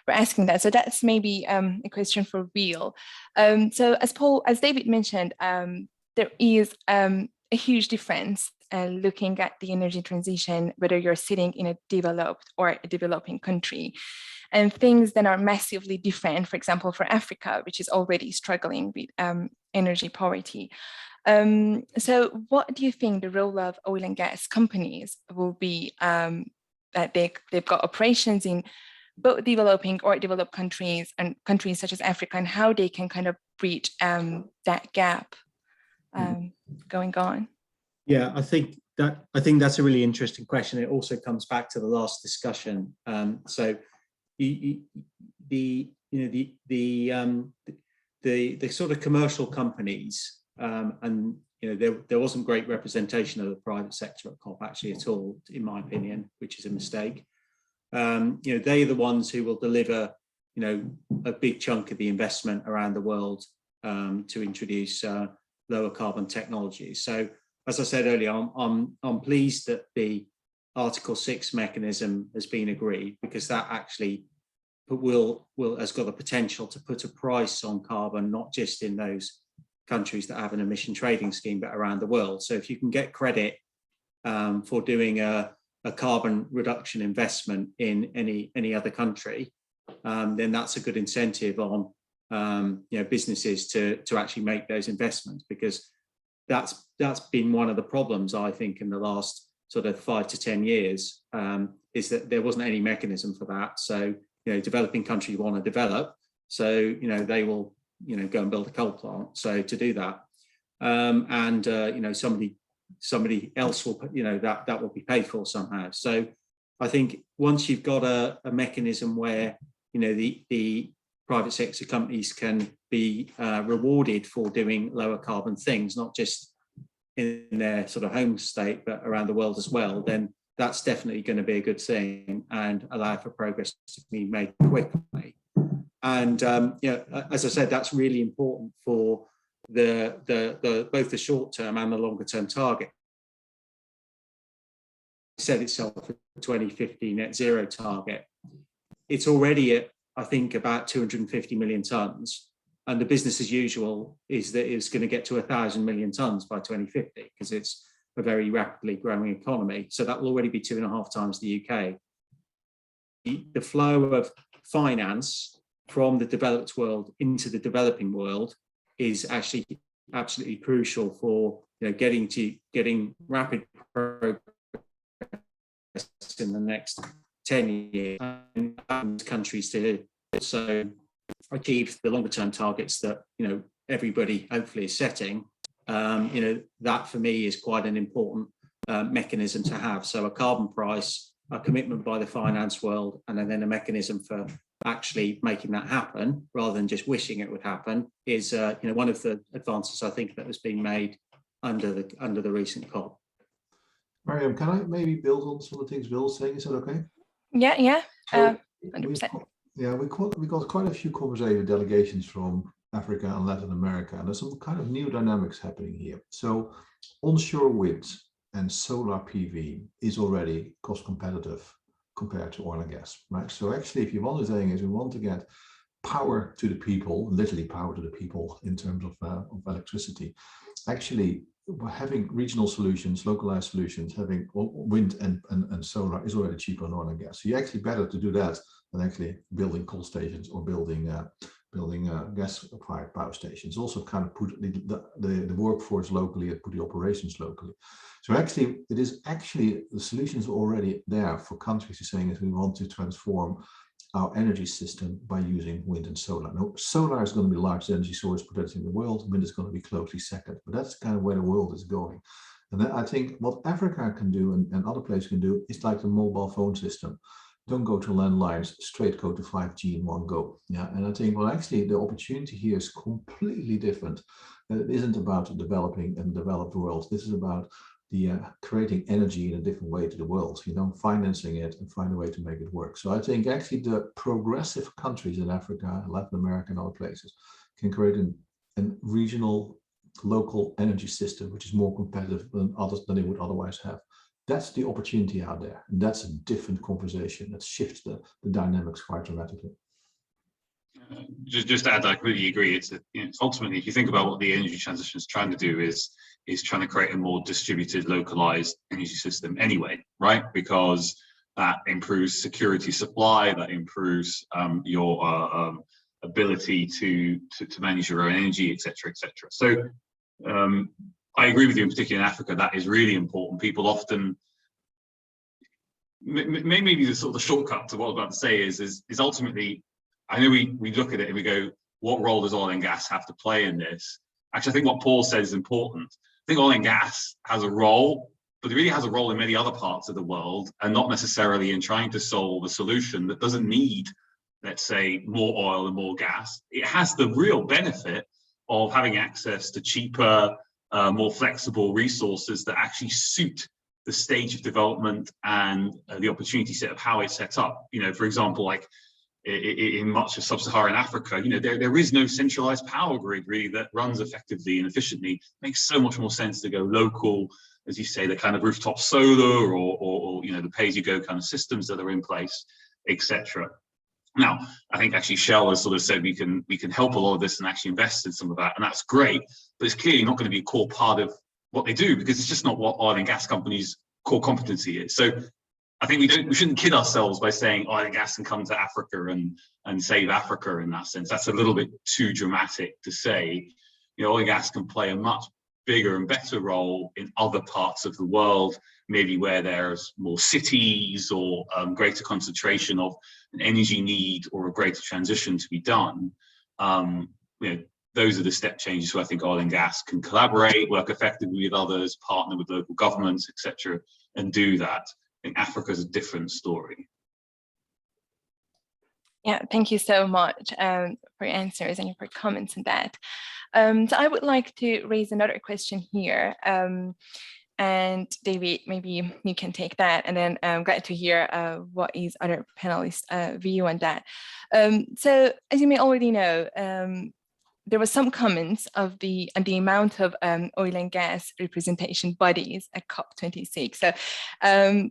were asking that. So that's maybe a question for Will. So as David mentioned, there is a huge difference looking at the energy transition, whether you're sitting in a developed or a developing country. And things that are massively different, for example, for Africa, which is already struggling with energy poverty. So what do you think the role of oil and gas companies will be, that they've got operations in both developing or developed countries and countries such as Africa, and how they can kind of bridge that gap going on? Yeah, I think that's a really interesting question. It also comes back to the last discussion. The sort of commercial companies, and there wasn't great representation of the private sector at COP actually at all, in my opinion, which is a mistake. They're the ones who will deliver a big chunk of the investment around the world to introduce lower carbon technologies. So as I said earlier, I'm pleased that the Article 6 mechanism has been agreed, because that actually has got the potential to put a price on carbon, not just in those countries that have an emission trading scheme, but around the world. So if you can get credit for doing a carbon reduction investment in any other country, then that's a good incentive on businesses to actually make those investments, because that's been one of the problems, I think, in the last sort of 5 to 10 years, is that there wasn't any mechanism for that. So developing countries want to develop, so they will go and build a coal plant. So to do that, somebody else will that will be paid for somehow. So I think once you've got a mechanism where the private sector companies can be rewarded for doing lower carbon things, not just in their sort of home state, but around the world as well, then that's definitely going to be a good thing and allow for progress to be made quickly. And as I said, that's really important for both the short term and the longer term target. It set itself a 2050 net zero target. It's already at, I think, about 250 million tons. And the business as usual is that it's going to get to 1,000 million tons by 2050, because it's a very rapidly growing economy. So that will already be 2.5 times the UK. The flow of finance from the developed world into the developing world is actually absolutely crucial for getting rapid progress in the next 10 years, and countries to also achieve the longer term targets that everybody hopefully is setting. That for me is quite an important mechanism to have. So a carbon price, a commitment by the finance world, and then a mechanism for actually making that happen rather than just wishing it would happen is one of the advances I think that has been made under the recent COP. Mariam, can I maybe build on some of the things Will's saying? Is that okay? Yeah. So 100%. we got quite a few conversations with delegations from Africa and Latin America, and there's some kind of new dynamics happening here. So onshore wind and solar PV is already cost competitive compared to oil and gas, right? So actually, if you want to say is we want to get power to the people, literally power to the people in terms of electricity, actually having regional solutions, localized solutions, having wind and solar is already cheaper than oil and gas. So you're actually better to do that than actually building coal stations or building gas-fired power stations. Also kind of put the workforce locally and put the operations locally. So actually, the solutions are already there for countries saying that we want to transform our energy system by using wind and solar. Now, solar is going to be the largest energy source potentially in the world. Wind is going to be closely second, but that's kind of where the world is going. And then I think what Africa can do and other places can do is like the mobile phone system. Don't go to landlines, straight go to 5G in one go. Yeah, and I think, well, actually, the opportunity here is completely different. It isn't about developing and developed world. This is about creating energy in a different way to the world, financing it and find a way to make it work. So I think actually the progressive countries in Africa, Latin America and other places can create a regional, local energy system which is more competitive than they would otherwise have. That's the opportunity out there. And that's a different conversation that shifts the dynamics quite dramatically. Just to add, I completely agree. It's ultimately, if you think about what the energy transition is trying to do, is trying to create a more distributed, localized energy system anyway, right? Because that improves security supply, that improves your ability to manage your own energy, etc., etc. So I agree with you, in particular in Africa, that is really important. People often, maybe the sort of the shortcut to what I was about to say is ultimately, I know we look at it and we go, what role does oil and gas have to play in this? Actually, I think what Paul says is important. I think oil and gas has a role, but it really has a role in many other parts of the world, and not necessarily in trying to solve a solution that doesn't need, let's say, more oil and more gas. It has the real benefit of having access to cheaper, more flexible resources that actually suit the stage of development and the opportunity set of how it's set up. For example, like in much of sub-Saharan Africa, there is no centralized power grid really that runs effectively and efficiently. It makes so much more sense to go local, as you say, the kind of rooftop solar or the pay-as-you-go kind of systems that are in place, etc. Now, I think actually Shell has sort of said we can help a lot of this and actually invest in some of that, and that's great, but it's clearly not going to be a core part of what they do, because it's just not what oil and gas companies' core competency is. So I think we shouldn't kid ourselves by saying oil and gas can come to Africa and save Africa in that sense. That's a little bit too dramatic to say. Oil and gas can play a much bigger and better role in other parts of the world, maybe where there's more cities or greater concentration of an energy need or a greater transition to be done. Those are the step changes where I think oil and gas can collaborate, work effectively with others, partner with local governments, etc., and do that. I think Africa is a different story. Yeah, thank you so much for your answers and for comments on that. So I would like to raise another question here. And David, maybe you can take that, and then I'm glad to hear what is other panelists' view on that. So as you may already know, there was some comments of the amount of oil and gas representation bodies at COP26. So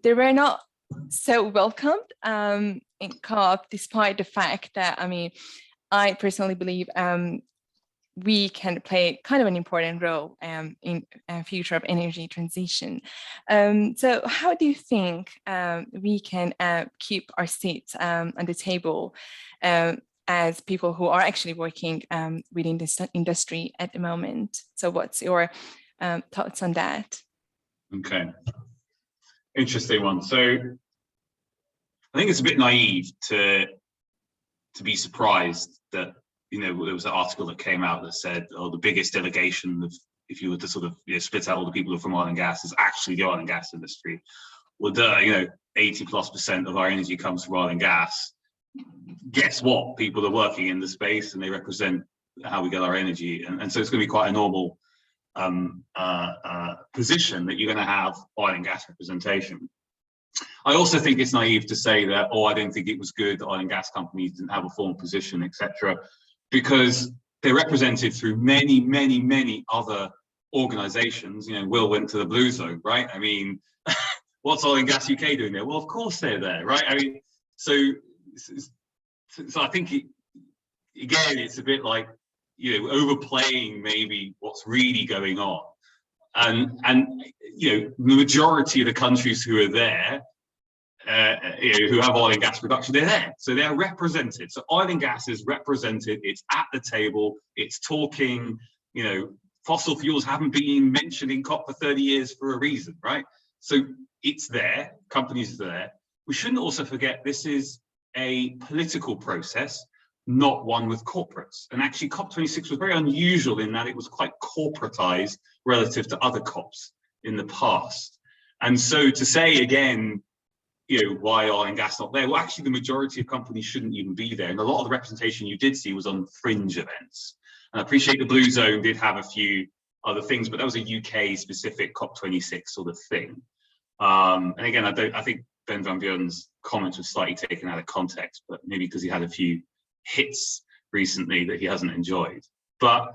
they were not so welcomed in COP, despite the fact that, I personally believe we can play kind of an important role in future of energy transition. So how do you think we can keep our seats on the table as people who are actually working within this industry at the moment? So what's your thoughts on that? Okay, interesting one. So I think it's a bit naive to be surprised that there was an article that came out that said, oh, the biggest delegation of, if you were to sort of split out all the people who are from oil and gas, is actually the oil and gas industry. Well, 80+% of our energy comes from oil and gas. Guess what? People are working in the space and they represent how we get our energy. And so it's going to be quite a normal position that you're going to have oil and gas representation. I also think it's naive to say that, I don't think it was good that oil and gas companies didn't have a formal position, etc., because they're represented through many, many, many other organizations. Will went to the Blue Zone, right? What's Oil and Gas UK doing there? Well, of course they're there, right? So I think again, it's a bit like overplaying maybe what's really going on, and the majority of the countries who are there, who have oil and gas production, they're there, so they're represented. So oil and gas is represented. It's at the table. It's talking. Fossil fuels haven't been mentioned in COP for 30 years for a reason, right? So it's there. Companies are there. We shouldn't also forget this is a political process, not one with corporates. And actually COP26 was very unusual in that it was quite corporatized relative to other COPs in the past. And so to say again, why oil and gas not there? Well, actually the majority of companies shouldn't even be there. And a lot of the representation you did see was on fringe events. And I appreciate the Blue Zone did have a few other things, but that was a UK specific COP26 sort of thing. And again, I think Ben van Buren's comments were slightly taken out of context, but maybe because he had a few hits recently that he hasn't enjoyed. But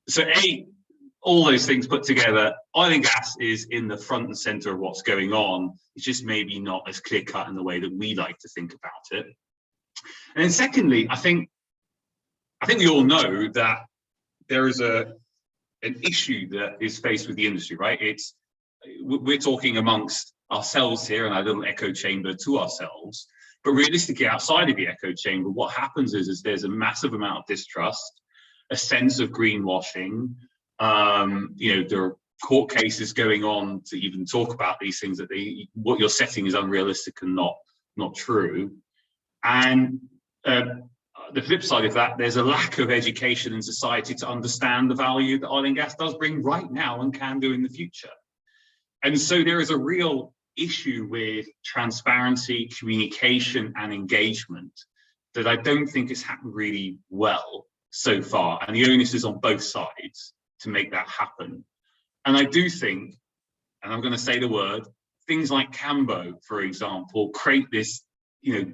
so all those things put together, oil and gas is in the front and center of what's going on. It's just maybe not as clear cut in the way that we like to think about it. And then secondly, I think we all know that there is an issue that is faced with the industry, right? We're talking amongst ourselves here, and a little echo chamber to ourselves, but realistically outside of the echo chamber, what happens is there's a massive amount of distrust, a sense of greenwashing. There are court cases going on to even talk about these things, that what you're setting is unrealistic and not true. And the flip side of that, there's a lack of education in society to understand the value that oil and gas does bring right now and can do in the future. And so there is a real issue with transparency, communication, and engagement that I don't think has happened really well so far. And the onus is on both sides to make that happen. And I do think, and I'm going to say the word, things like Cambo, for example, create this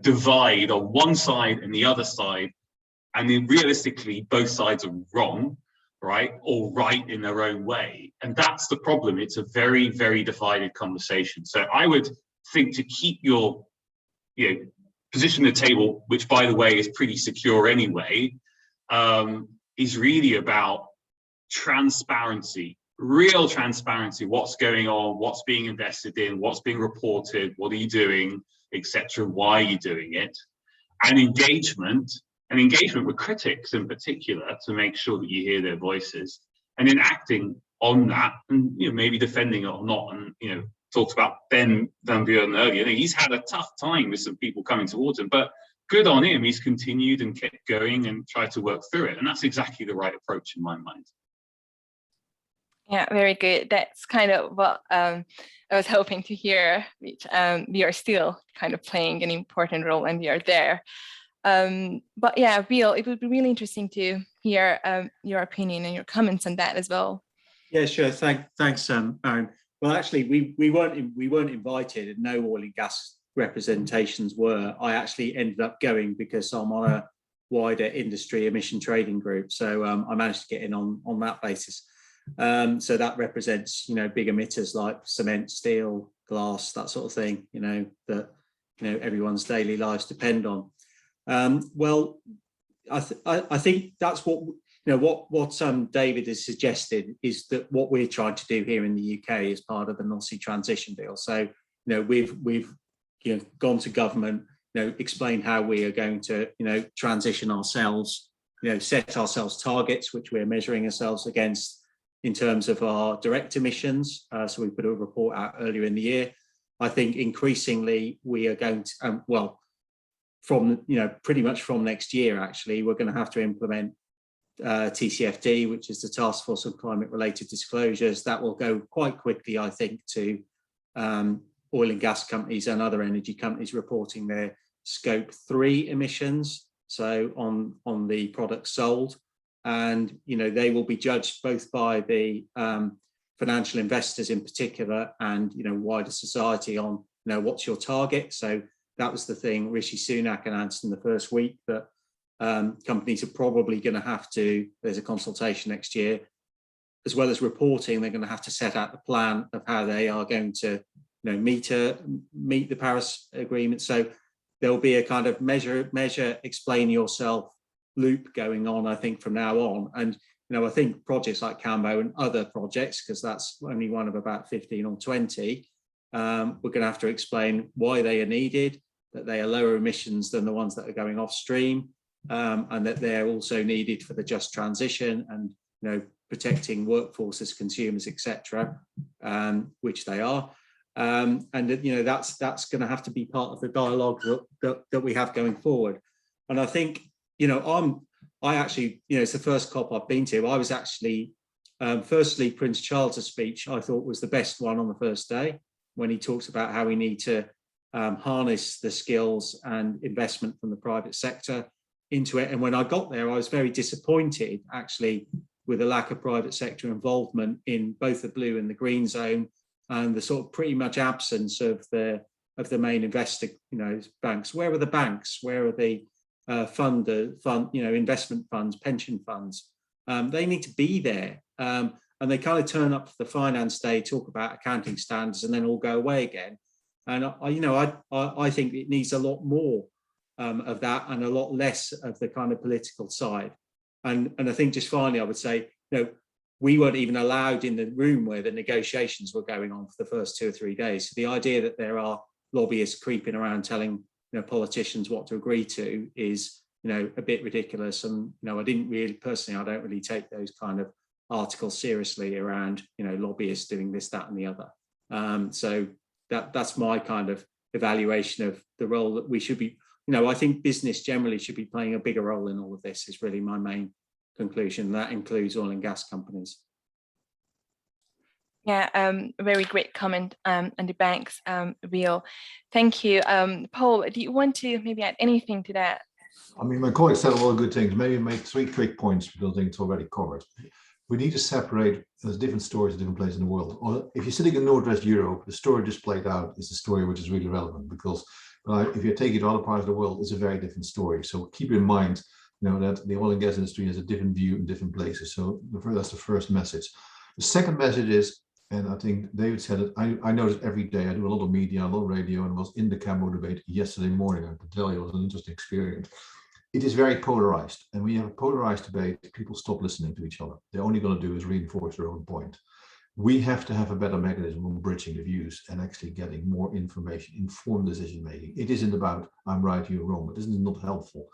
divide on one side and the other side, and then realistically both sides are wrong, right, or right in their own way. And that's the problem. It's a very, very divided conversation. So I would think to keep your position at the table, which by the way is pretty secure anyway, is really about transparency, real transparency, what's going on, what's being invested in, what's being reported, what are you doing, etc., why are you doing it, and engagement with critics in particular to make sure that you hear their voices, and then acting on that, and maybe defending it or not. And talked about Ben van Buren earlier. He's had a tough time with some people coming towards him, but good on him. He's continued and kept going and tried to work through it, and that's exactly the right approach in my mind. Yeah, very good. That's kind of what I was hoping to hear, which we are still kind of playing an important role and we are there. But yeah, Will, it would be really interesting to hear your opinion and your comments on that as well. Yeah, sure. Thanks, Aaron. Well, actually, we weren't invited, and no oil and gas representations were. I actually ended up going because I'm on a wider industry emission trading group, so I managed to get in on that basis. So that represents, big emitters like cement, steel, glass, that sort of thing, that everyone's daily lives depend on. Well, I think that's what David has suggested is that what we're trying to do here in the UK is part of the NOSI transition deal. So we've gone to government, explained how we are going to transition ourselves, set ourselves targets which we're measuring ourselves against in terms of our direct emissions. So we put a report out earlier in the year. I think increasingly we are going to, from pretty much from next year, actually, we're going to have to implement TCFD, which is the Task Force on Climate-Related Disclosures. That will go quite quickly, I think, to oil and gas companies and other energy companies reporting their Scope 3 emissions, so on the products sold. And they will be judged both by the financial investors in particular and wider society on what's your target. So that was the thing Rishi Sunak announced in the first week, that companies are probably going to have to, there's a consultation next year, as well as reporting, they're going to have to set out the plan of how they are going to meet the Paris Agreement. So there'll be a kind of measure, explain yourself loop going on, I think, from now on. And I think projects like Cambo and other projects, because that's only one of about 15 or 20, we're going to have to explain why they are needed, that they are lower emissions than the ones that are going off stream, and that they're also needed for the just transition and protecting workforces, consumers, etc., which they are. And that's going to have to be part of the dialogue that we have going forward. And I think I actually, it's the first COP I've been to. I was actually, firstly, Prince Charles's speech I thought was the best one on the first day, when he talks about how we need to harness the skills and investment from the private sector into it. And when I got there, I was very disappointed actually with a lack of private sector involvement in both the blue and the green zone, and the sort of pretty much absence of the main investor, banks. Where are the banks? Where are the investment funds, pension funds? They need to be there, and they kind of turn up for the finance day, talk about accounting standards, and then all go away again. And I think it needs a lot more of that, and a lot less of the kind of political side. And I think just finally, I would say, we weren't even allowed in the room where the negotiations were going on for the first 2 or 3 days. So the idea that there are lobbyists creeping around telling politicians what to agree to is a bit ridiculous. And I didn't really personally, I don't really take those kind of articles seriously around lobbyists doing this, that, and the other. So that's my kind of evaluation of the role that we should be. I think business generally should be playing a bigger role in all of this. Is really my main conclusion. That includes oil and gas companies. Yeah, very great comment on the banks, Will. Thank you. Paul, do you want to maybe add anything to that? I mean, my colleagues said a lot of good things. Maybe make 3 quick points because I think it's already covered. We need to separate, there's different stories in different places in the world. If you're sitting in Northwest Europe, the story just played out is the story which is really relevant, because if you take it to other parts of the world, it's a very different story. So keep in mind, that the oil and gas industry has a different view in different places. So that's the first message. The second message is, and I think David said it, I notice every day, I do a lot of media, a lot of radio, and was in the Camo debate yesterday morning. I can tell you it was an interesting experience. It is very polarized. And when you have a polarized debate, people stop listening to each other. They're only going to do is reinforce their own point. We have to have a better mechanism on bridging the views and actually getting more information, informed decision making. It isn't about I'm right, you're wrong, but this is not helpful.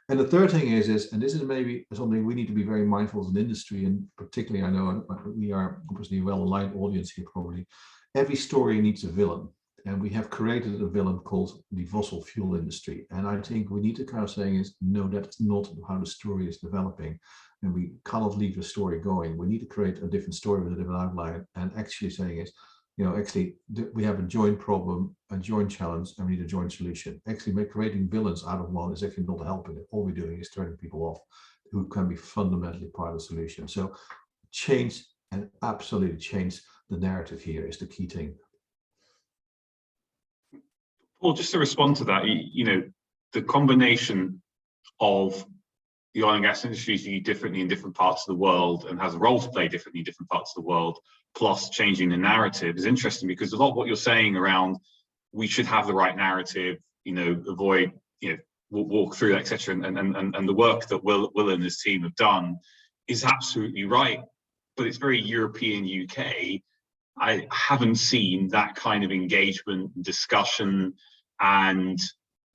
And the third thing is, and this is maybe something we need to be very mindful as an industry, and particularly I know we are obviously a well-aligned audience here probably, every story needs a villain. And we have created a villain called the fossil fuel industry. And I think we need to kind of saying is, no, that's not how the story is developing. And we cannot leave the story going. We need to create a different story with a different outline. And actually saying is, actually we have a joint problem, a joint challenge, and we need a joint solution. Actually creating villains out of one is actually not helping it. All we're doing is turning people off who can be fundamentally part of the solution. So change, and absolutely change the narrative here is the key thing. Well, just to respond to that, the combination of the oil and gas industry is viewed differently in different parts of the world and has a role to play differently in different parts of the world, plus changing the narrative is interesting, because a lot of what you're saying around we should have the right narrative, avoid, walk through, etc., and the work that Will and his team have done is absolutely right. But it's very European, UK. I haven't seen that kind of engagement, discussion, and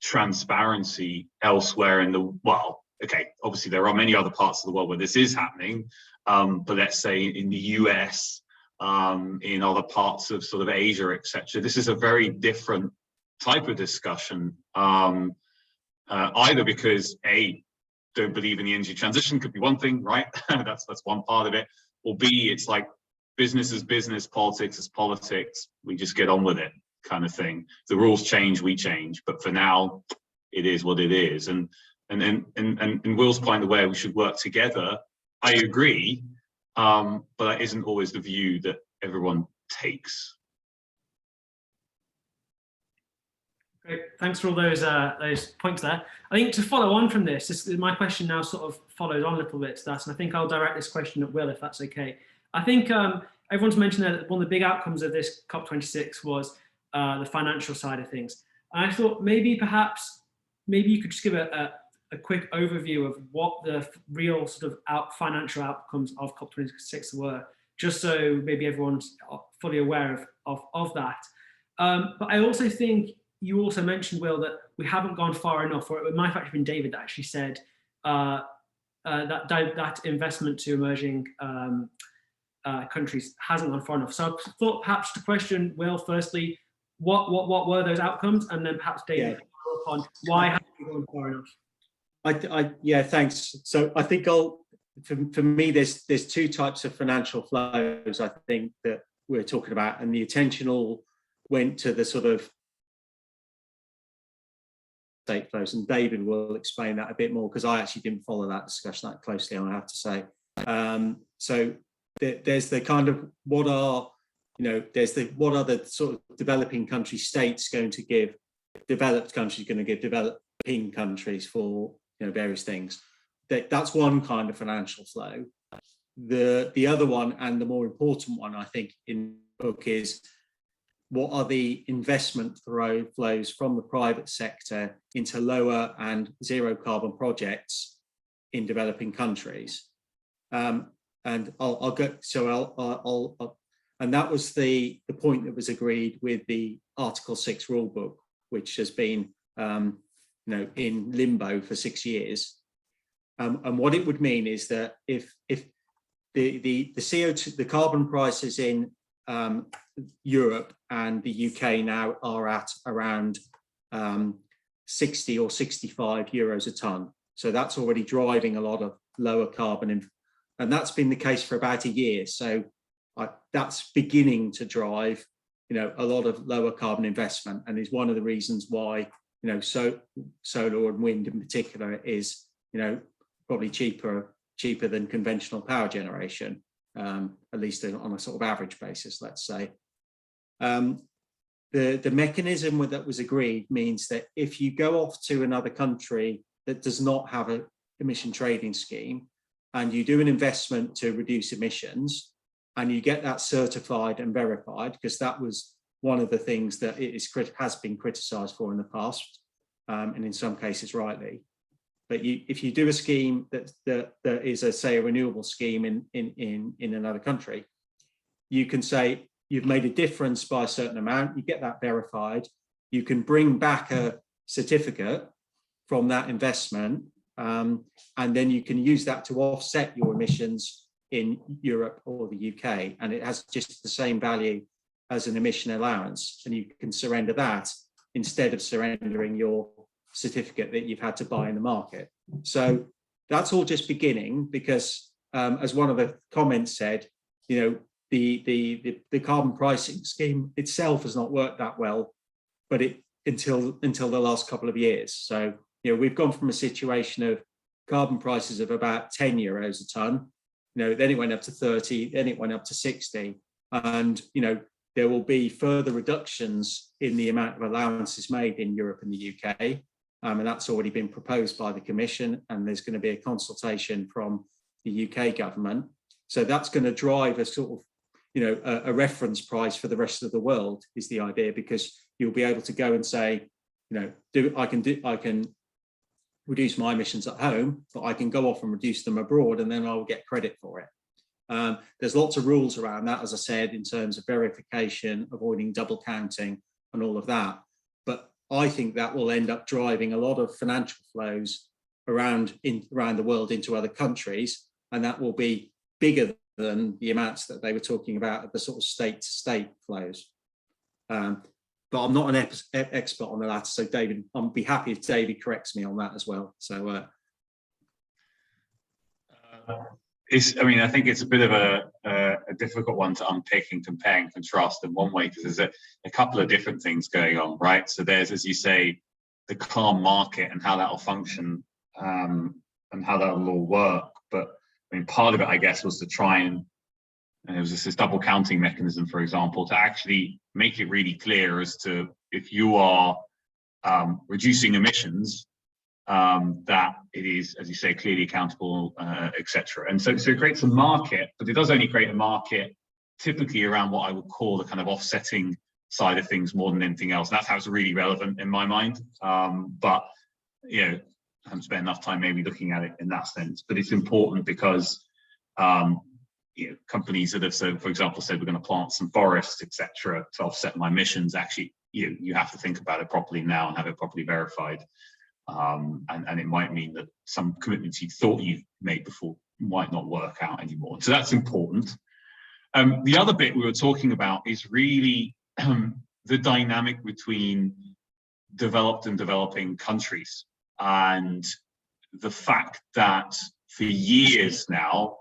transparency elsewhere in the world. Okay, obviously there are many other parts of the world where this is happening, but let's say in the US, in other parts of sort of Asia, etc., this is a very different type of discussion. Either because don't believe in the energy transition could be one thing, right? that's one part of it, or B, it's like business is business, politics is politics. We just get on with it, kind of thing. The rules change, we change, but for now, it is what it is. And Will's point, the way we should work together, I agree, but that isn't always the view that everyone takes. Great, thanks for all those points there. I think to follow on from this, my question now sort of follows on a little bit to that, and I think I'll direct this question at Will, if that's okay. I think everyone's mentioned that one of the big outcomes of this COP26 was the financial side of things. And I thought maybe you could just give a quick overview of what the real sort of financial outcomes of COP26 were, just so maybe everyone's fully aware of that. But I also think you also mentioned, Will, that we haven't gone far enough, or it might have actually been David that actually said that investment to emerging countries hasn't gone far enough. So I thought perhaps to question Will firstly, what were those outcomes, and then perhaps David on why haven't we gone far enough? Yeah, thanks. So I think for me, there's 2 types of financial flows I think that we're talking about, and the attention all went to the sort of state flows, and David will explain that a bit more, because I actually didn't follow that discussion that closely, I have to say. So there's the kind of what are the sort of developing country states going to give developed countries going to give developing countries for various things. That's one kind of financial flow. The other one, and the more important one, I think, in the book is what are the investment flows from the private sector into lower and zero carbon projects in developing countries. And I'll go. So I'll and that was the point that was agreed with the Article 6 rulebook, which has been in limbo for 6 years. And what it would mean is that if the CO2, the carbon prices in Europe and the UK now are at around 60 or 65 euros a tonne. So that's already driving a lot of lower carbon, and that's been the case for about a year. So that's beginning to drive, a lot of lower carbon investment, and is one of the reasons why, solar and wind in particular is, probably cheaper than conventional power generation, at least on a sort of average basis, let's say. The mechanism that was agreed means that if you go off to another country that does not have an emission trading scheme, and you do an investment to reduce emissions, and you get that certified and verified, because that was one of the things that has been criticised for in the past, and in some cases rightly. But if you do a scheme that is, say, a renewable scheme in another country, you can say you've made a difference by a certain amount, you get that verified, you can bring back a certificate from that investment, and then you can use that to offset your emissions in Europe or the UK, and it has just the same value as an emission allowance, and you can surrender that instead of surrendering your certificate that you've had to buy in the market. So that's all just beginning, because as one of the comments said, the carbon pricing scheme itself has not worked that well, but until the last couple of years. So we've gone from a situation of carbon prices of about 10 euros a tonne, then it went up to 30, then it went up to 60, and there will be further reductions in the amount of allowances made in Europe and the UK. And that's already been proposed by the Commission, and there's going to be a consultation from the UK government. So that's going to drive a sort of, a reference price for the rest of the world, is the idea, because you'll be able to go and say, I can reduce my emissions at home, but I can go off and reduce them abroad, and then I'll get credit for it. There's lots of rules around that, as I said, in terms of verification, avoiding double counting, and all of that. But I think that will end up driving a lot of financial flows around the world into other countries, and that will be bigger than the amounts that they were talking about at the sort of state-to-state flows. But I'm not an expert on the latter, so David, I'll be happy if David corrects me on that as well. So, I think it's a bit of a difficult one to unpick and compare and contrast in one way, because there's a couple of different things going on, right? So there's, as you say, the car market and how that will function, and how that will all work. But part of it, I guess, was to try and there was this double counting mechanism, for example, to actually make it really clear as to if you are reducing emissions, that it is, as you say, clearly accountable, etc. And so it creates a market, but it does only create a market typically around what I would call the kind of offsetting side of things more than anything else. That's how it's really relevant in my mind. But I haven't spent enough time maybe looking at it in that sense. But it's important because companies that have, so for example, said we're going to plant some forests, etc., to offset my emissions. Actually, you have to think about it properly now and have it properly verified. And it might mean that some commitments you thought you made before might not work out anymore. So that's important. The other bit we were talking about is really the dynamic between developed and developing countries, and the fact that for years now,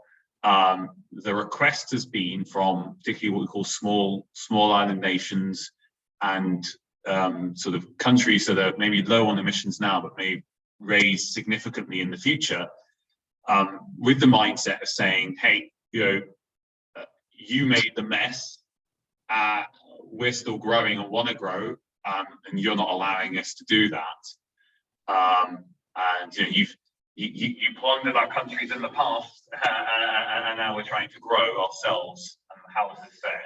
the request has been from particularly what we call small island nations and sort of countries that are maybe low on emissions now, but may raise significantly in the future, with the mindset of saying, hey, you made the mess, we're still growing and want to grow, and you're not allowing us to do that. And you plundered our countries in the past, and now we're trying to grow ourselves. And how is this fair?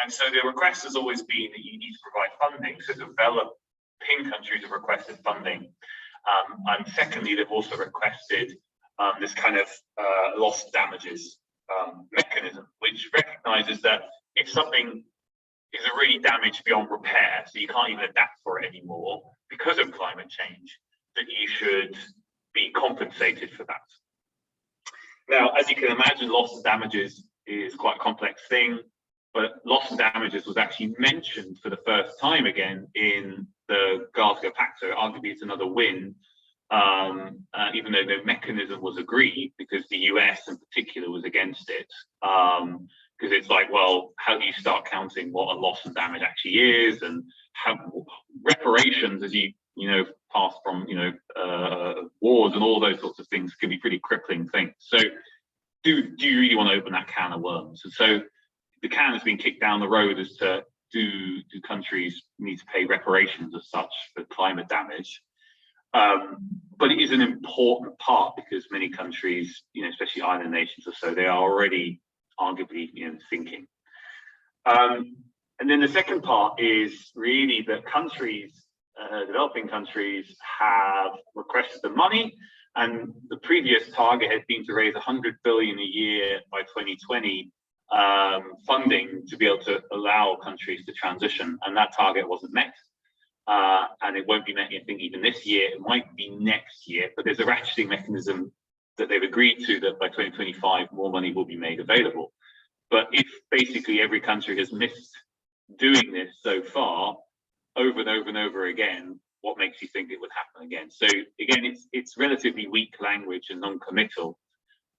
And so the request has always been that you need to provide funding. So developing countries have requested funding. And secondly, they've also requested this kind of loss damages mechanism, which recognizes that if something is already damaged beyond repair, so you can't even adapt for it anymore because of climate change, that you should be compensated for that. Now, as you can imagine, loss and damages is quite a complex thing, but loss and damages was actually mentioned for the first time again in the Glasgow Pact, so arguably it's another win, even though the mechanism was agreed, because the US in particular was against it. Because it's like, well, how do you start counting what a loss and damage actually is, and how reparations, as you pass from wars and all those sorts of things, can be pretty crippling things. So do you really want to open that can of worms? And so the can has been kicked down the road as to do countries need to pay reparations as such for climate damage? But it is an important part, because many countries, especially island nations or so, they are already arguably thinking. And then the second part is really that countries, developing countries, have requested the money, and the previous target had been to raise 100 billion a year by 2020 funding to be able to allow countries to transition, and that target wasn't met. And it won't be met, I think, even this year. It might be next year, but there's a ratcheting mechanism that they've agreed to, that by 2025 more money will be made available. But if basically every country has missed doing this so far, over and over and over again, what makes you think it would happen again? So again, it's relatively weak language and non-committal,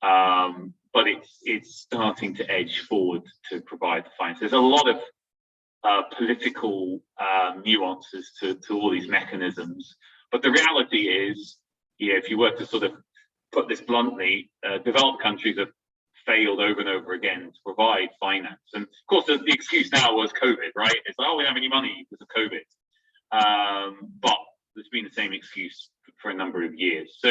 but it's starting to edge forward to provide the finance. There's a lot of political nuances to all these mechanisms, but the reality is, if you were to sort of put this bluntly, developed countries have failed over and over again to provide finance. And of course, the excuse now was COVID, right? It's like, oh, we don't have any money because of COVID. But there's been the same excuse for a number of years. So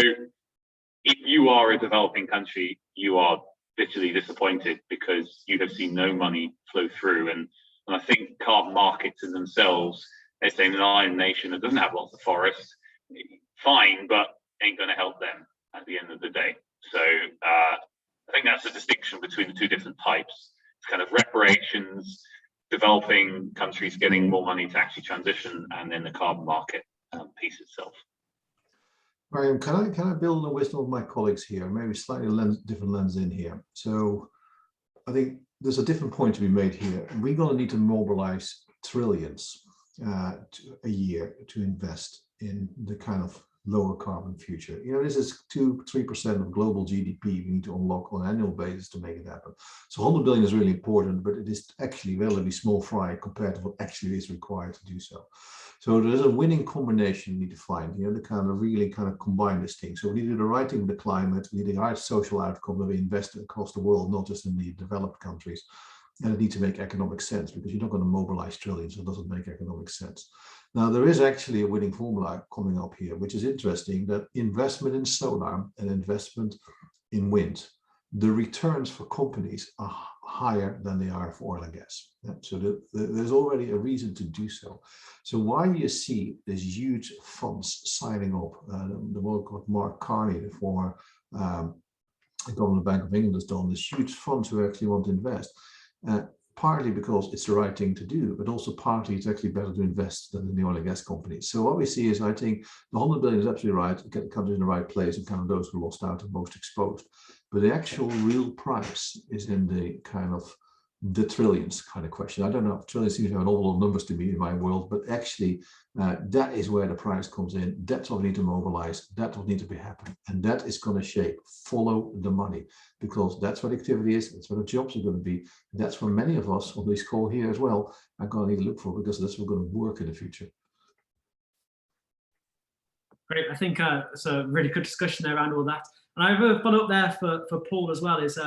if you are a developing country, you are bitterly disappointed because you have seen no money flow through. And I think carbon markets in themselves, as an island nation that doesn't have lots of forests, fine, but ain't going to help them at the end of the day. So I think that's the distinction between the two different types. It's kind of reparations, developing countries getting more money to actually transition, and then the carbon market piece itself. Mariam, can I build on the wisdom of my colleagues here? Maybe slightly different lens in here. So I think there's a different point to be made here. We're going to need to mobilize trillions a year to invest in the kind of lower carbon future. This is 2-3% of global GDP we need to unlock on an annual basis to make it happen. So 100 billion is really important, but it is actually relatively small fry compared to what actually is required to do so. So there's a winning combination we need to find, to kind of really kind of combine this thing. So we need to do the right thing with the climate, we need the right social outcome that we invest across the world, not just in the developed countries. And it needs to make economic sense, because you're not going to mobilize trillions, so it doesn't make economic sense. Now, there is actually a winning formula coming up here, which is interesting, that investment in solar and investment in wind, the returns for companies are higher than they are for oil and gas. So there's already a reason to do so. So why you see these huge funds signing up, the work of Mark Carney, the former Governor of the Bank of England, has done, these huge funds who actually want to invest. Partly because it's the right thing to do, but also partly it's actually better to invest than in the oil and gas companies. So what we see is, I think the 100 billion is absolutely right, get the countries in the right place, and kind of those who lost out and most exposed. But the actual real price is in the kind of the trillions kind of question. I don't know, trillions seems to have an awful lot of numbers to me in my world, but actually that is where the price comes in. That's what we need to mobilize. That's what needs to be happening. And that is going to shape, follow the money, because that's what activity is. That's where the jobs are going to be. That's where many of us on this call here as well are going to need to look for, because that's what we're going to work in the future. Great. I think it's a really good discussion there around all that. And I have a follow up there for Paul as well. Is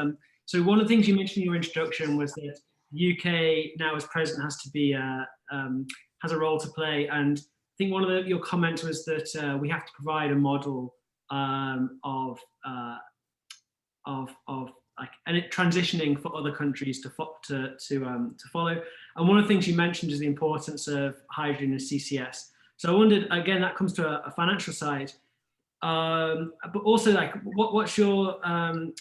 so one of the things you mentioned in your introduction was that the UK now as president has to be has a role to play, and I think one of your comments was that we have to provide a model of like and it transitioning for other countries to follow. And one of the things you mentioned is the importance of hydrogen and CCS. So I wondered, again, that comes to a financial side, but also like what's your I'm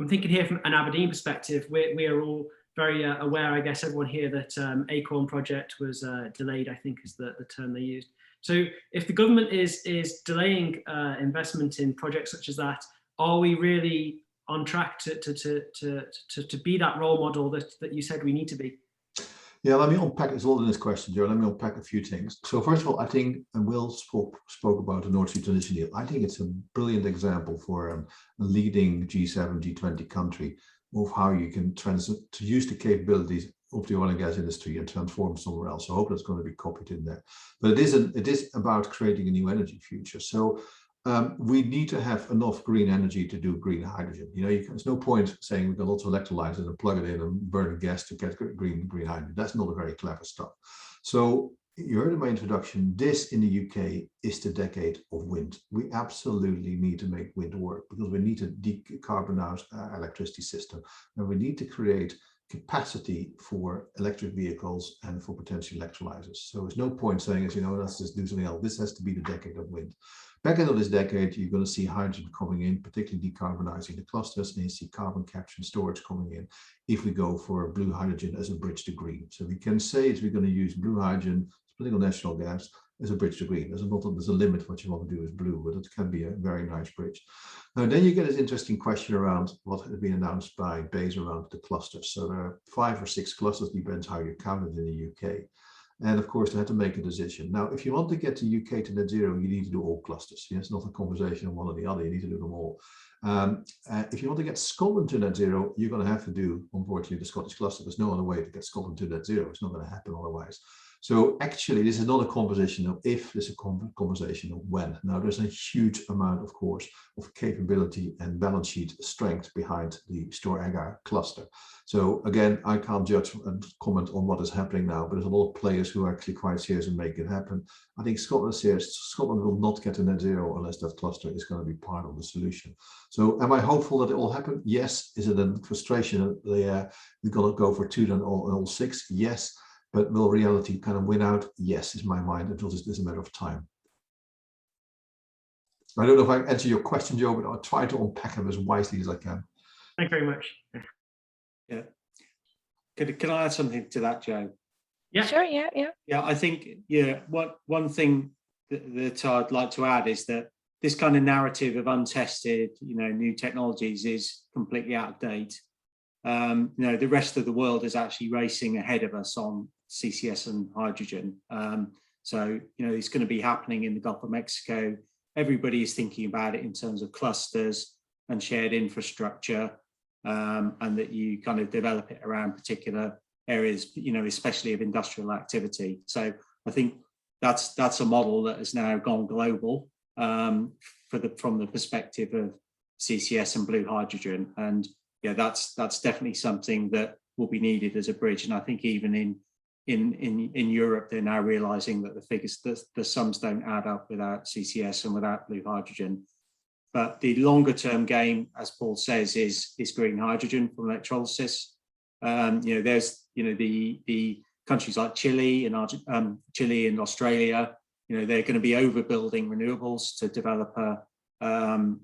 thinking here from an Aberdeen perspective. We are all very aware, I guess, everyone here, that Acorn project was delayed, I think is the term they used. So if the government is delaying investment in projects such as that, are we really on track to be that role model that you said we need to be? Yeah, let me unpack. There's a lot in this question, Joe. Let me unpack a few things. So first of all, I think, and Will spoke about the North Sea transition deal. I think it's a brilliant example for a leading G7, G20 country of how you can use the capabilities of the oil and gas industry and transform somewhere else. So I hope that's going to be copied in there. But it is about creating a new energy future. So we need to have enough green energy to do green hydrogen. You know, there's no point saying we've got lots of electrolyzers and plug it in and burn gas to get green hydrogen. That's not a very clever stuff. So you heard in my introduction, this in the UK is the decade of wind. We absolutely need to make wind work because we need to decarbonize our electricity system, and we need to create capacity for electric vehicles and for potential electrolyzers. So there's no point saying, as you know, let's just do something else. This has to be the decade of wind. Back end of this decade, you're going to see hydrogen coming in, particularly decarbonizing the clusters, and you see carbon capture and storage coming in if we go for blue hydrogen as a bridge to green. So we can say is we're going to use blue hydrogen, splitting on natural gas, as a bridge to green. There's a limit what you want to do with blue, but it can be a very nice bridge. Now, then you get this interesting question around what has been announced by BEIS around the clusters. So there are 5 or 6 clusters, depends how you count it in the UK. And of course, they had to make a decision. Now, if you want to get the UK to net zero, you need to do all clusters. Yeah, it's not a conversation on one or the other. You need to do them all. If you want to get Scotland to net zero, you're going to have to do, unfortunately, the Scottish cluster. There's no other way to get Scotland to net zero. It's not going to happen otherwise. So actually, this is not a conversation of if, this is a conversation of when. Now, there's a huge amount, of course, of capability and balance sheet strength behind the Storegga cluster. So again, I can't judge and comment on what is happening now, but there's a lot of players who are actually quite serious and make it happen. I think Scotland is serious. Scotland will not get to net zero unless that cluster is going to be part of the solution. So am I hopeful that it will happen? Yes. Is it a frustration that we're going to go for 2 than all 6? Yes. But will reality kind of win out? Yes, is my mind. It is a matter of time. I don't know if I answer your question, Joe, but I'll try to unpack them as wisely as I can. Thank you very much. Yeah. Can I add something to that, Joe? Yeah. Sure. Yeah. Yeah. I think one thing that I'd like to add is that this kind of narrative of untested, new technologies is completely out of date. The rest of the world is actually racing ahead of us on CCS and hydrogen. So it's going to be happening in the Gulf of Mexico. Everybody is thinking about it in terms of clusters and shared infrastructure, and that you kind of develop it around particular areas, especially of industrial activity. So I think that's a model that has now gone global from the perspective of CCS and blue hydrogen. And yeah, that's definitely something that will be needed as a bridge. And I think even in Europe, they're now realizing that the figures, the sums don't add up without CCS and without blue hydrogen. But the longer term game, as Paul says, is green hydrogen from electrolysis. There's the countries like Chile and Australia. They're going to be overbuilding renewables to develop an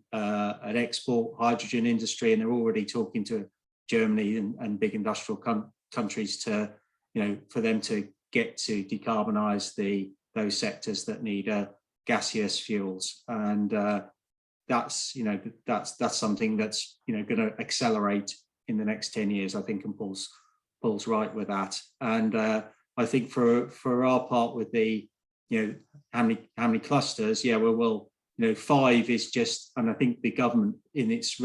export hydrogen industry, and they're already talking to Germany and big industrial countries to, for them to get to decarbonize those sectors that need gaseous fuels, and that's something that's going to accelerate in the next 10 years, I think, and Paul's right with that. And I think for our part with the how many clusters, yeah, well 5 is just, and I think the government in its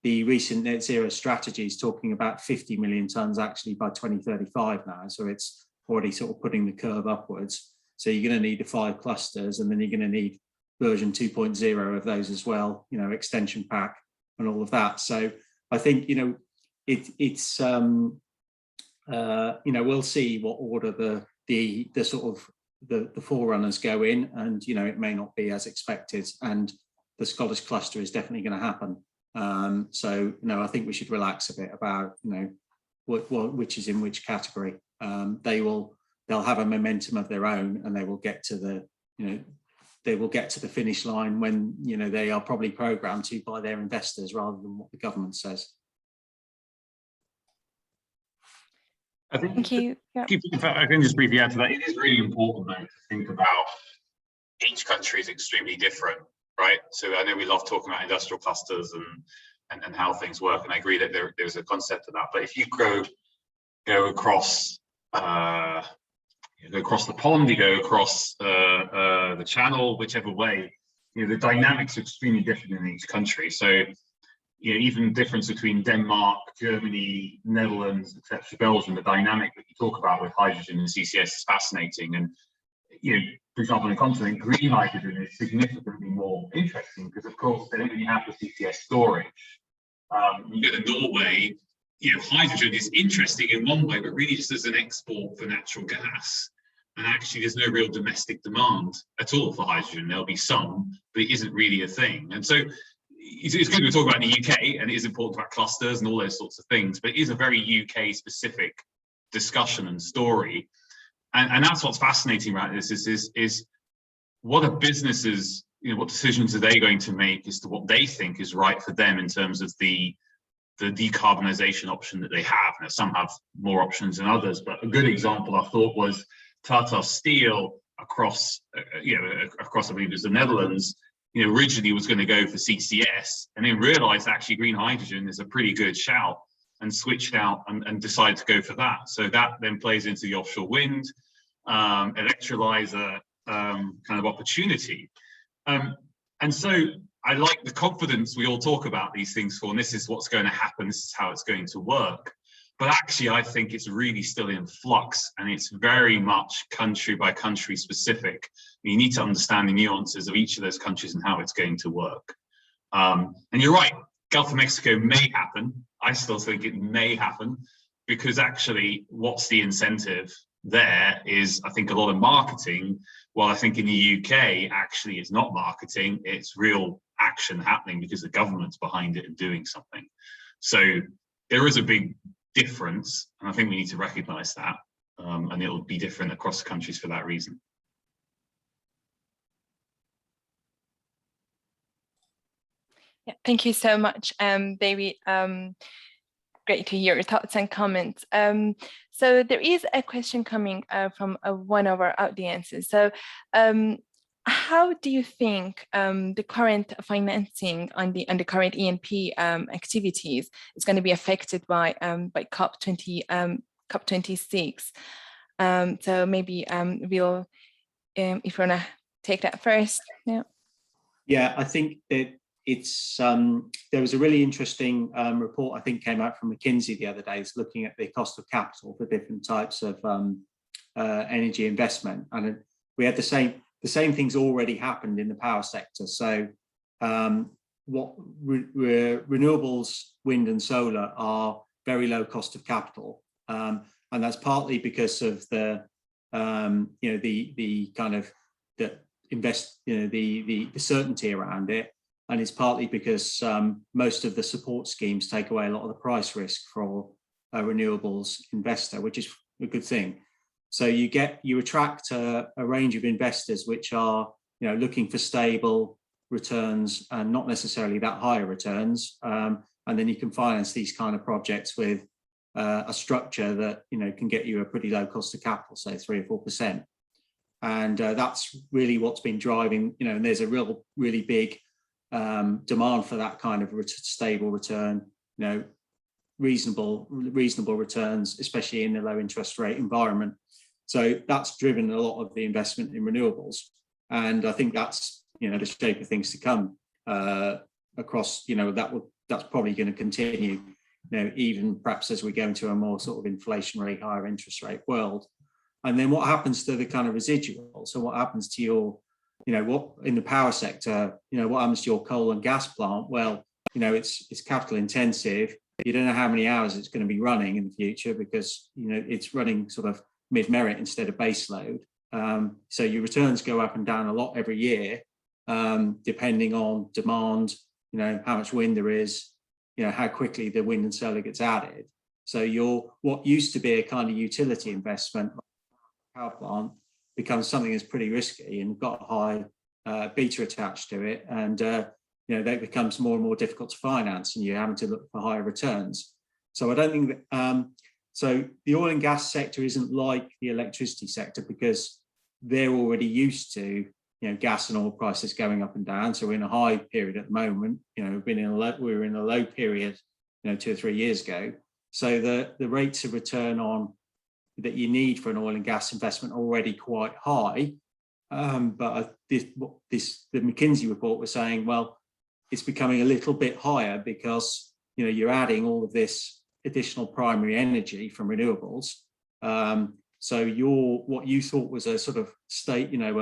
the recent net zero strategy is talking about 50 million tons actually by 2035 now. So it's already sort of putting the curve upwards. So you're going to need the 5 clusters, and then you're going to need version 2.0 of those as well, you know, extension pack and all of that. So I think, you know, it's you know, we'll see what order the sort of the forerunners go in, and you know, it may not be as expected, and the Scottish cluster is definitely going to happen. So no, I think we should relax a bit about, you know, which is in which category. They'll have a momentum of their own, and they will get to the, you know, they will get to the finish line when, you know, they are probably programmed to by their investors rather than what the government says. I think, Thank you. Yeah. I can just briefly add to that. It is really important though to think about each country is extremely different, right? So I know we love talking about industrial clusters and how things work, and I agree that there's a concept of that. But if you go across the pond, you go across the channel, whichever way, you know, the dynamics are extremely different in each country. So, you know, even the difference between Denmark, Germany, Netherlands, etc., Belgium, the dynamic that you talk about with hydrogen and CCS is fascinating. And, you know, for example, in the continent, green hydrogen is significantly more interesting because, of course, they don't really have the CCS storage. You go to Norway, you know, hydrogen is interesting in one way, but really just as an export for natural gas. And actually, there's no real domestic demand at all for hydrogen. There'll be some, but it isn't really a thing. And so it's good to talk about in the UK, and it is important about clusters and all those sorts of things, but it is a very UK specific discussion and story. And that's what's fascinating about this is what are businesses, you know, what decisions are they going to make as to what they think is right for them in terms of the decarbonisation option that they have. Now, some have more options than others, but a good example I thought was Tata Steel across, across I believe it was the Netherlands. You know, originally was going to go for CCS, and then realised actually green hydrogen is a pretty good shout, and switched out and decided to go for that. So that then plays into the offshore wind, electrolyzer kind of opportunity. And so I like the confidence we all talk about these things for, and this is what's going to happen, this is how it's going to work. But actually, I think it's really still in flux, and it's very much country by country specific. You need to understand the nuances of each of those countries and how it's going to work. And you're right, Gulf of Mexico may happen. I still think it may happen, because actually what's the incentive there is, I think, a lot of marketing, while I think in the UK, actually it's not marketing, it's real action happening because the government's behind it and doing something. So there is a big difference, and I think we need to recognise that, and it will be different across countries for that reason. Yeah, thank you so much, David. Great to hear your thoughts and comments. So there is a question coming from one of our audiences. So how do you think the current financing on the current E&P activities is going to be affected by COP26? So maybe we'll, if you want to take that first. Yeah, I think that it's there was a really interesting report I think came out from McKinsey the other day. It's looking at the cost of capital for different types of energy investment, and we had the same things already happened in the power sector. So renewables, wind and solar are very low cost of capital, and that's partly because of the the kind of the certainty around it. And it's partly because most of the support schemes take away a lot of the price risk for a renewables investor, which is a good thing. So you attract a range of investors which are looking for stable returns and not necessarily that higher returns, and then you can finance these kind of projects with a structure that can get you a pretty low cost of capital, say 3 or 4%, and that's really what's been driving. And there's a really big demand for that kind of stable return, reasonable returns, especially in a low interest rate environment. So that's driven a lot of the investment in renewables, and I think that's the shape of things to come across. That's probably going to continue, even perhaps as we go into a more sort of inflationary, higher interest rate world. And then what happens to the kind of residual? So what happens to your you know, what in the power sector, you know, what happens to your coal and gas plant? Well, you know, it's capital intensive. You don't know how many hours it's going to be running in the future because, you know, it's running sort of mid-merit instead of base load. So your returns go up and down a lot every year, depending on demand, you know, how much wind there is, you know, how quickly the wind and solar gets added. So what used to be a kind of utility investment, power plant, becomes something that's pretty risky and got a high beta attached to it, and you know, that becomes more and more difficult to finance, and you're having to look for higher returns. So I don't think that so the oil and gas sector isn't like the electricity sector because they're already used to, you know, gas and oil prices going up and down. So we're in a high period at the moment. You know, we were in a low period, you know, 2 or 3 years ago. So the rates of return on that you need for an oil and gas investment are already quite high. But the McKinsey report was saying, well, it's becoming a little bit higher because, you know, you're adding all of this additional primary energy from renewables. So what you thought was a sort of state, you know,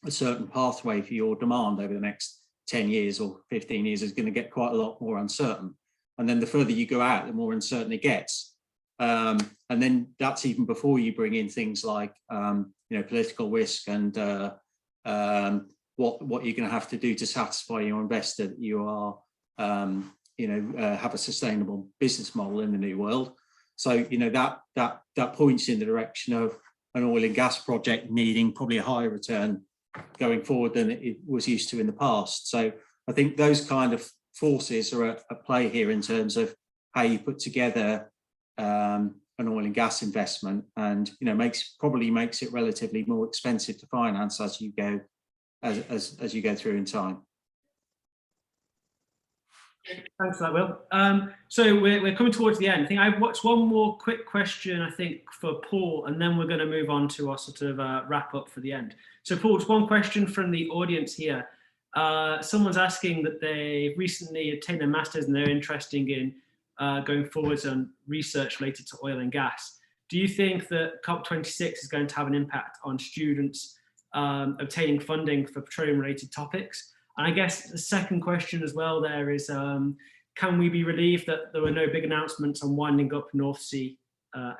a certain pathway for your demand over the next 10 years or 15 years is going to get quite a lot more uncertain. And then the further you go out, the more uncertain it gets. And then that's even before you bring in things like, you know, political risk and what you're going to have to do to satisfy your investor that you are, you know, have a sustainable business model in the new world. So, you know, that points in the direction of an oil and gas project needing probably a higher return going forward than it was used to in the past. So I think those kind of forces are at play here in terms of how you put together an oil and gas investment, and, you know, probably makes it relatively more expensive to finance as you go as you go through in time. Thanks for that, Will. So we're coming towards the end. I think I've watched one more quick question, I think, for Paul, and then we're going to move on to our sort of wrap up for the end. So Paul, just one question from the audience here. Someone's asking that they recently obtained a master's and they're interested in going forwards on research related to oil and gas. Do you think that COP26 is going to have an impact on students obtaining funding for petroleum-related topics? And I guess the second question as well there is, can we be relieved that there were no big announcements on winding up North Sea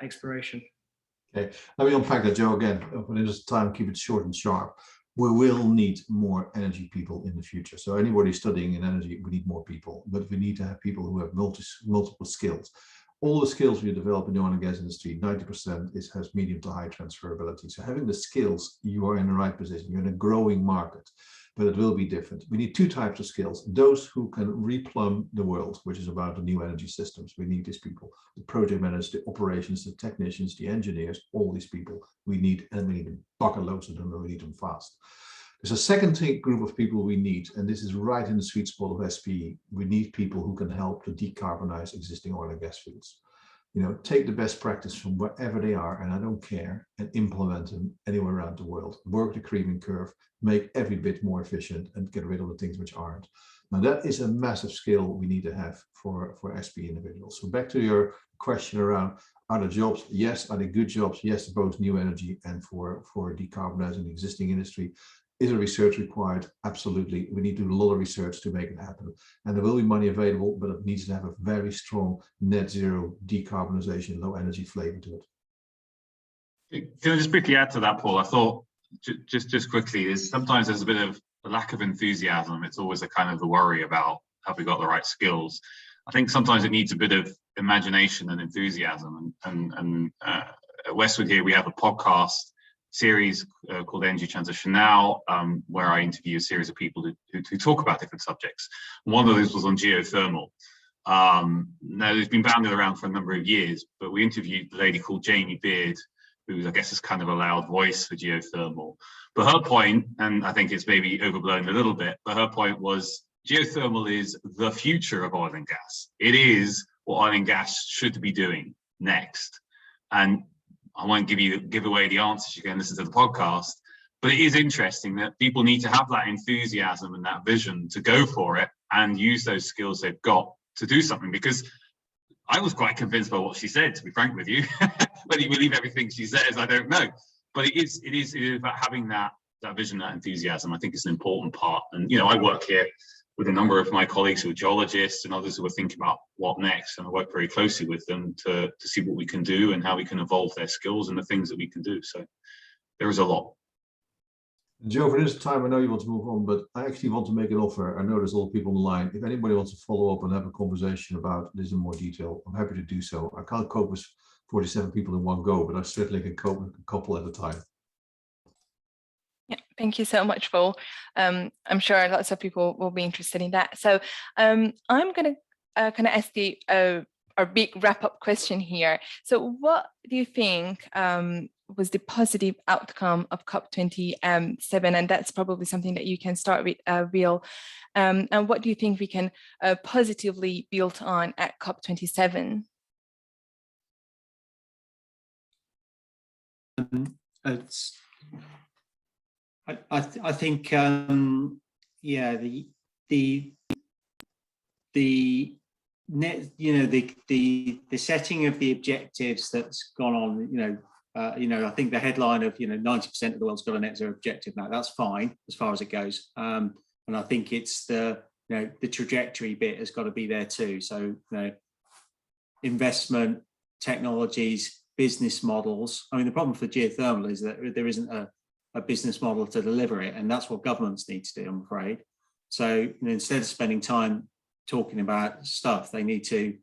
exploration? Okay, let me unpack that, Joe, again. When it is time, keep it short and sharp. We will need more energy people in the future. So anybody studying in energy, we need more people, but we need to have people who have multiple skills. All the skills we develop in the oil and gas industry, 90% has medium to high transferability. So having the skills, you are in the right position. You're in a growing market, but it will be different. We need 2 types of skills. Those who can replumb the world, which is about the new energy systems. We need these people, the project managers, the operations, the technicians, the engineers, all these people we need, and we need them bucket loads of them, and we need them fast. There's a second group of people we need, and this is right in the sweet spot of SPE. We need people who can help to decarbonize existing oil and gas fields. You know, take the best practice from wherever they are, and I don't care, and implement them anywhere around the world. Work the creaming curve, make every bit more efficient, and get rid of the things which aren't. Now that is a massive skill we need to have for SPE individuals. So back to your question around, are there jobs? Yes. Are they good jobs? Yes, both new energy and for decarbonizing the existing industry. Is there research required? Absolutely. We need to do a lot of research to make it happen. And there will be money available, but it needs to have a very strong net zero decarbonization, low energy flavor to it. Can I just briefly add to that, Paul? I thought just quickly, sometimes there's a bit of a lack of enthusiasm. It's always a kind of the worry about have we got the right skills. I think sometimes it needs a bit of imagination and enthusiasm. And at Westwood here, we have a podcast series called Energy Transition Now, where I interview a series of people who talk about different subjects. One of those was on geothermal. Now, it's been bounded around for a number of years, but we interviewed a lady called Jamie Beard, who I guess is kind of a loud voice for geothermal. But her point, and I think it's maybe overblown a little bit, but her point was geothermal is the future of oil and gas. It is what oil and gas should be doing next. And I won't give away the answers. You can listen to the podcast, but it is interesting that people need to have that enthusiasm and that vision to go for it and use those skills they've got to do something. Because I was quite convinced by what she said, to be frank with you. Whether you believe everything she says, I don't know. But it is about having that vision, that enthusiasm, I think is an important part. And, you know, I work here with a number of my colleagues who are geologists and others who are thinking about what next. And I work very closely with them to see what we can do and how we can evolve their skills and the things that we can do. So there is a lot. Joe, for this time, I know you want to move on, but I actually want to make an offer. I know there's a lot of people on the line. If anybody wants to follow up and have a conversation about this in more detail, I'm happy to do so. I can't cope with 47 people in one go, but I certainly can cope with a couple at a time. Yeah, thank you so much, Paul. I'm sure lots of people will be interested in that. So I'm going to kind of ask the our big wrap-up question here. So what do you think was the positive outcome of COP27? And that's probably something that you can start with, Will. And what do you think we can positively build on at COP27? I think yeah, the net, you know, the setting of the objectives that's gone on, I think the headline of 90% of the world's got a net zero objective now, that's fine as far as it goes, and I think it's the trajectory bit has got to be there too. So investment, technologies, business models. I mean, the problem for geothermal is that there isn't a business model to deliver it, and that's what governments need to do, I'm afraid. So instead of spending time talking about stuff, they need to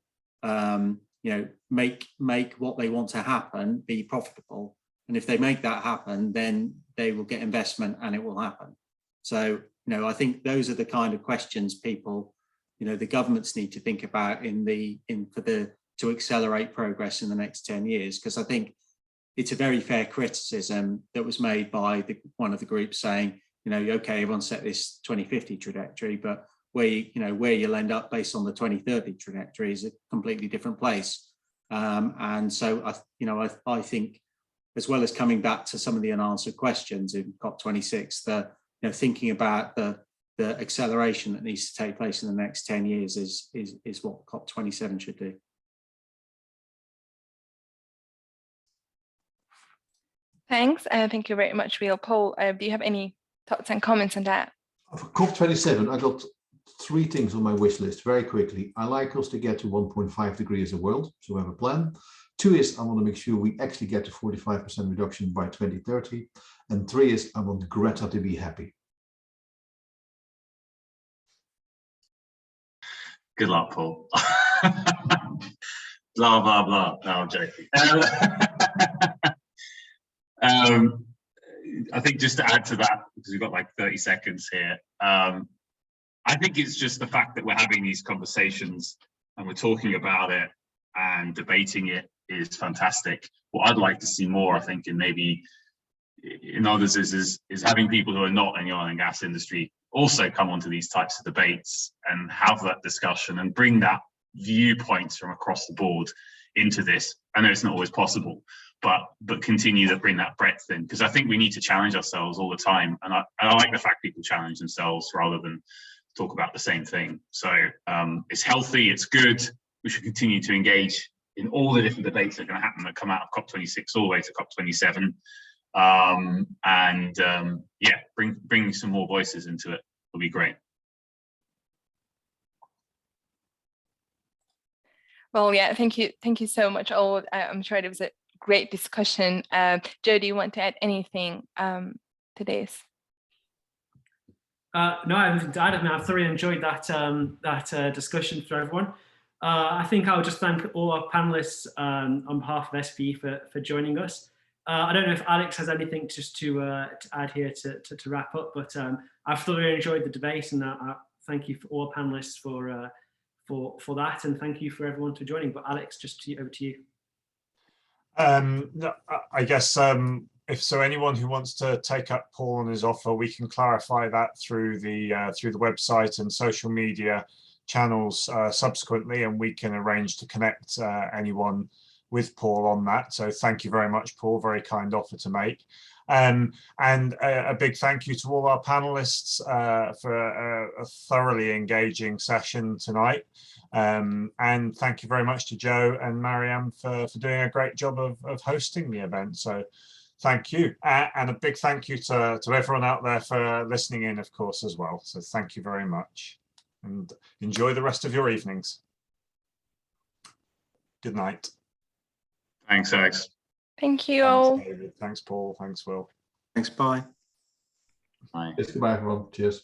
make what they want to happen be profitable, and if they make that happen, then they will get investment and it will happen. So I think those are the kind of questions people, the governments need to think about to accelerate progress in the next 10 years, because I think it's a very fair criticism that was made by one of the groups saying, okay, everyone set this 2050 trajectory, but where you'll end up based on the 2030 trajectory is a completely different place. And so I think, as well as coming back to some of the unanswered questions in COP26, thinking about the acceleration that needs to take place in the next 10 years is what COP27 should do. Thanks. Thank you very much, Will. Paul, do you have any thoughts and comments on that? For COP27, I got 3 things on my wish list very quickly. I like us to get to 1.5 degrees as a world, so we have a plan. 2 is I want to make sure we actually get to 45% reduction by 2030. And 3 is I want Greta to be happy. Good luck, Paul. Blah, blah, blah. No, I'm joking. I think just to add to that, because we've got like 30 seconds here, I think it's just the fact that we're having these conversations and we're talking about it and debating it is fantastic. What I'd like to see more, I think, and maybe in others is having people who are not in the oil and gas industry also come onto these types of debates and have that discussion and bring that viewpoints from across the board into this. I know it's not always possible, but continue to bring that breadth in, because I think we need to challenge ourselves all the time. And I like the fact people challenge themselves rather than talk about the same thing. So it's healthy, it's good. We should continue to engage in all the different debates that are going to happen that come out of COP26 all the way to COP27. Yeah, bring some more voices into it. It'll be great. Well, yeah, thank you so much all. I'm sure it was a great discussion. Joe, do you want to add anything to this? No, I don't know. I've thoroughly enjoyed that discussion for everyone. I think I'll just thank all our panelists on behalf of SPE for joining us. I don't know if Alex has anything just to add here to wrap up, but I've thoroughly enjoyed the debate, and I thank you for all panelists for that, and thank you for everyone for joining. But Alex, just over to you. No, I guess if so, anyone who wants to take up Paul on his offer, we can clarify that through the website and social media channels subsequently, and we can arrange to connect anyone with Paul on that. So thank you very much, Paul. Very kind offer to make. And a big thank you to all our panelists for a thoroughly engaging session tonight. And thank you very much to Joe and Marianne for doing a great job of hosting the event. So Thank you. And a big thank you to everyone out there for listening in, of course, as well. So thank you very much and enjoy the rest of your evenings. Good night. Thanks, Alex. Thank you all. Thanks, David. Thanks, Paul. Thanks, Will. Thanks, bye. Bye. Yes, goodbye, everyone. Cheers.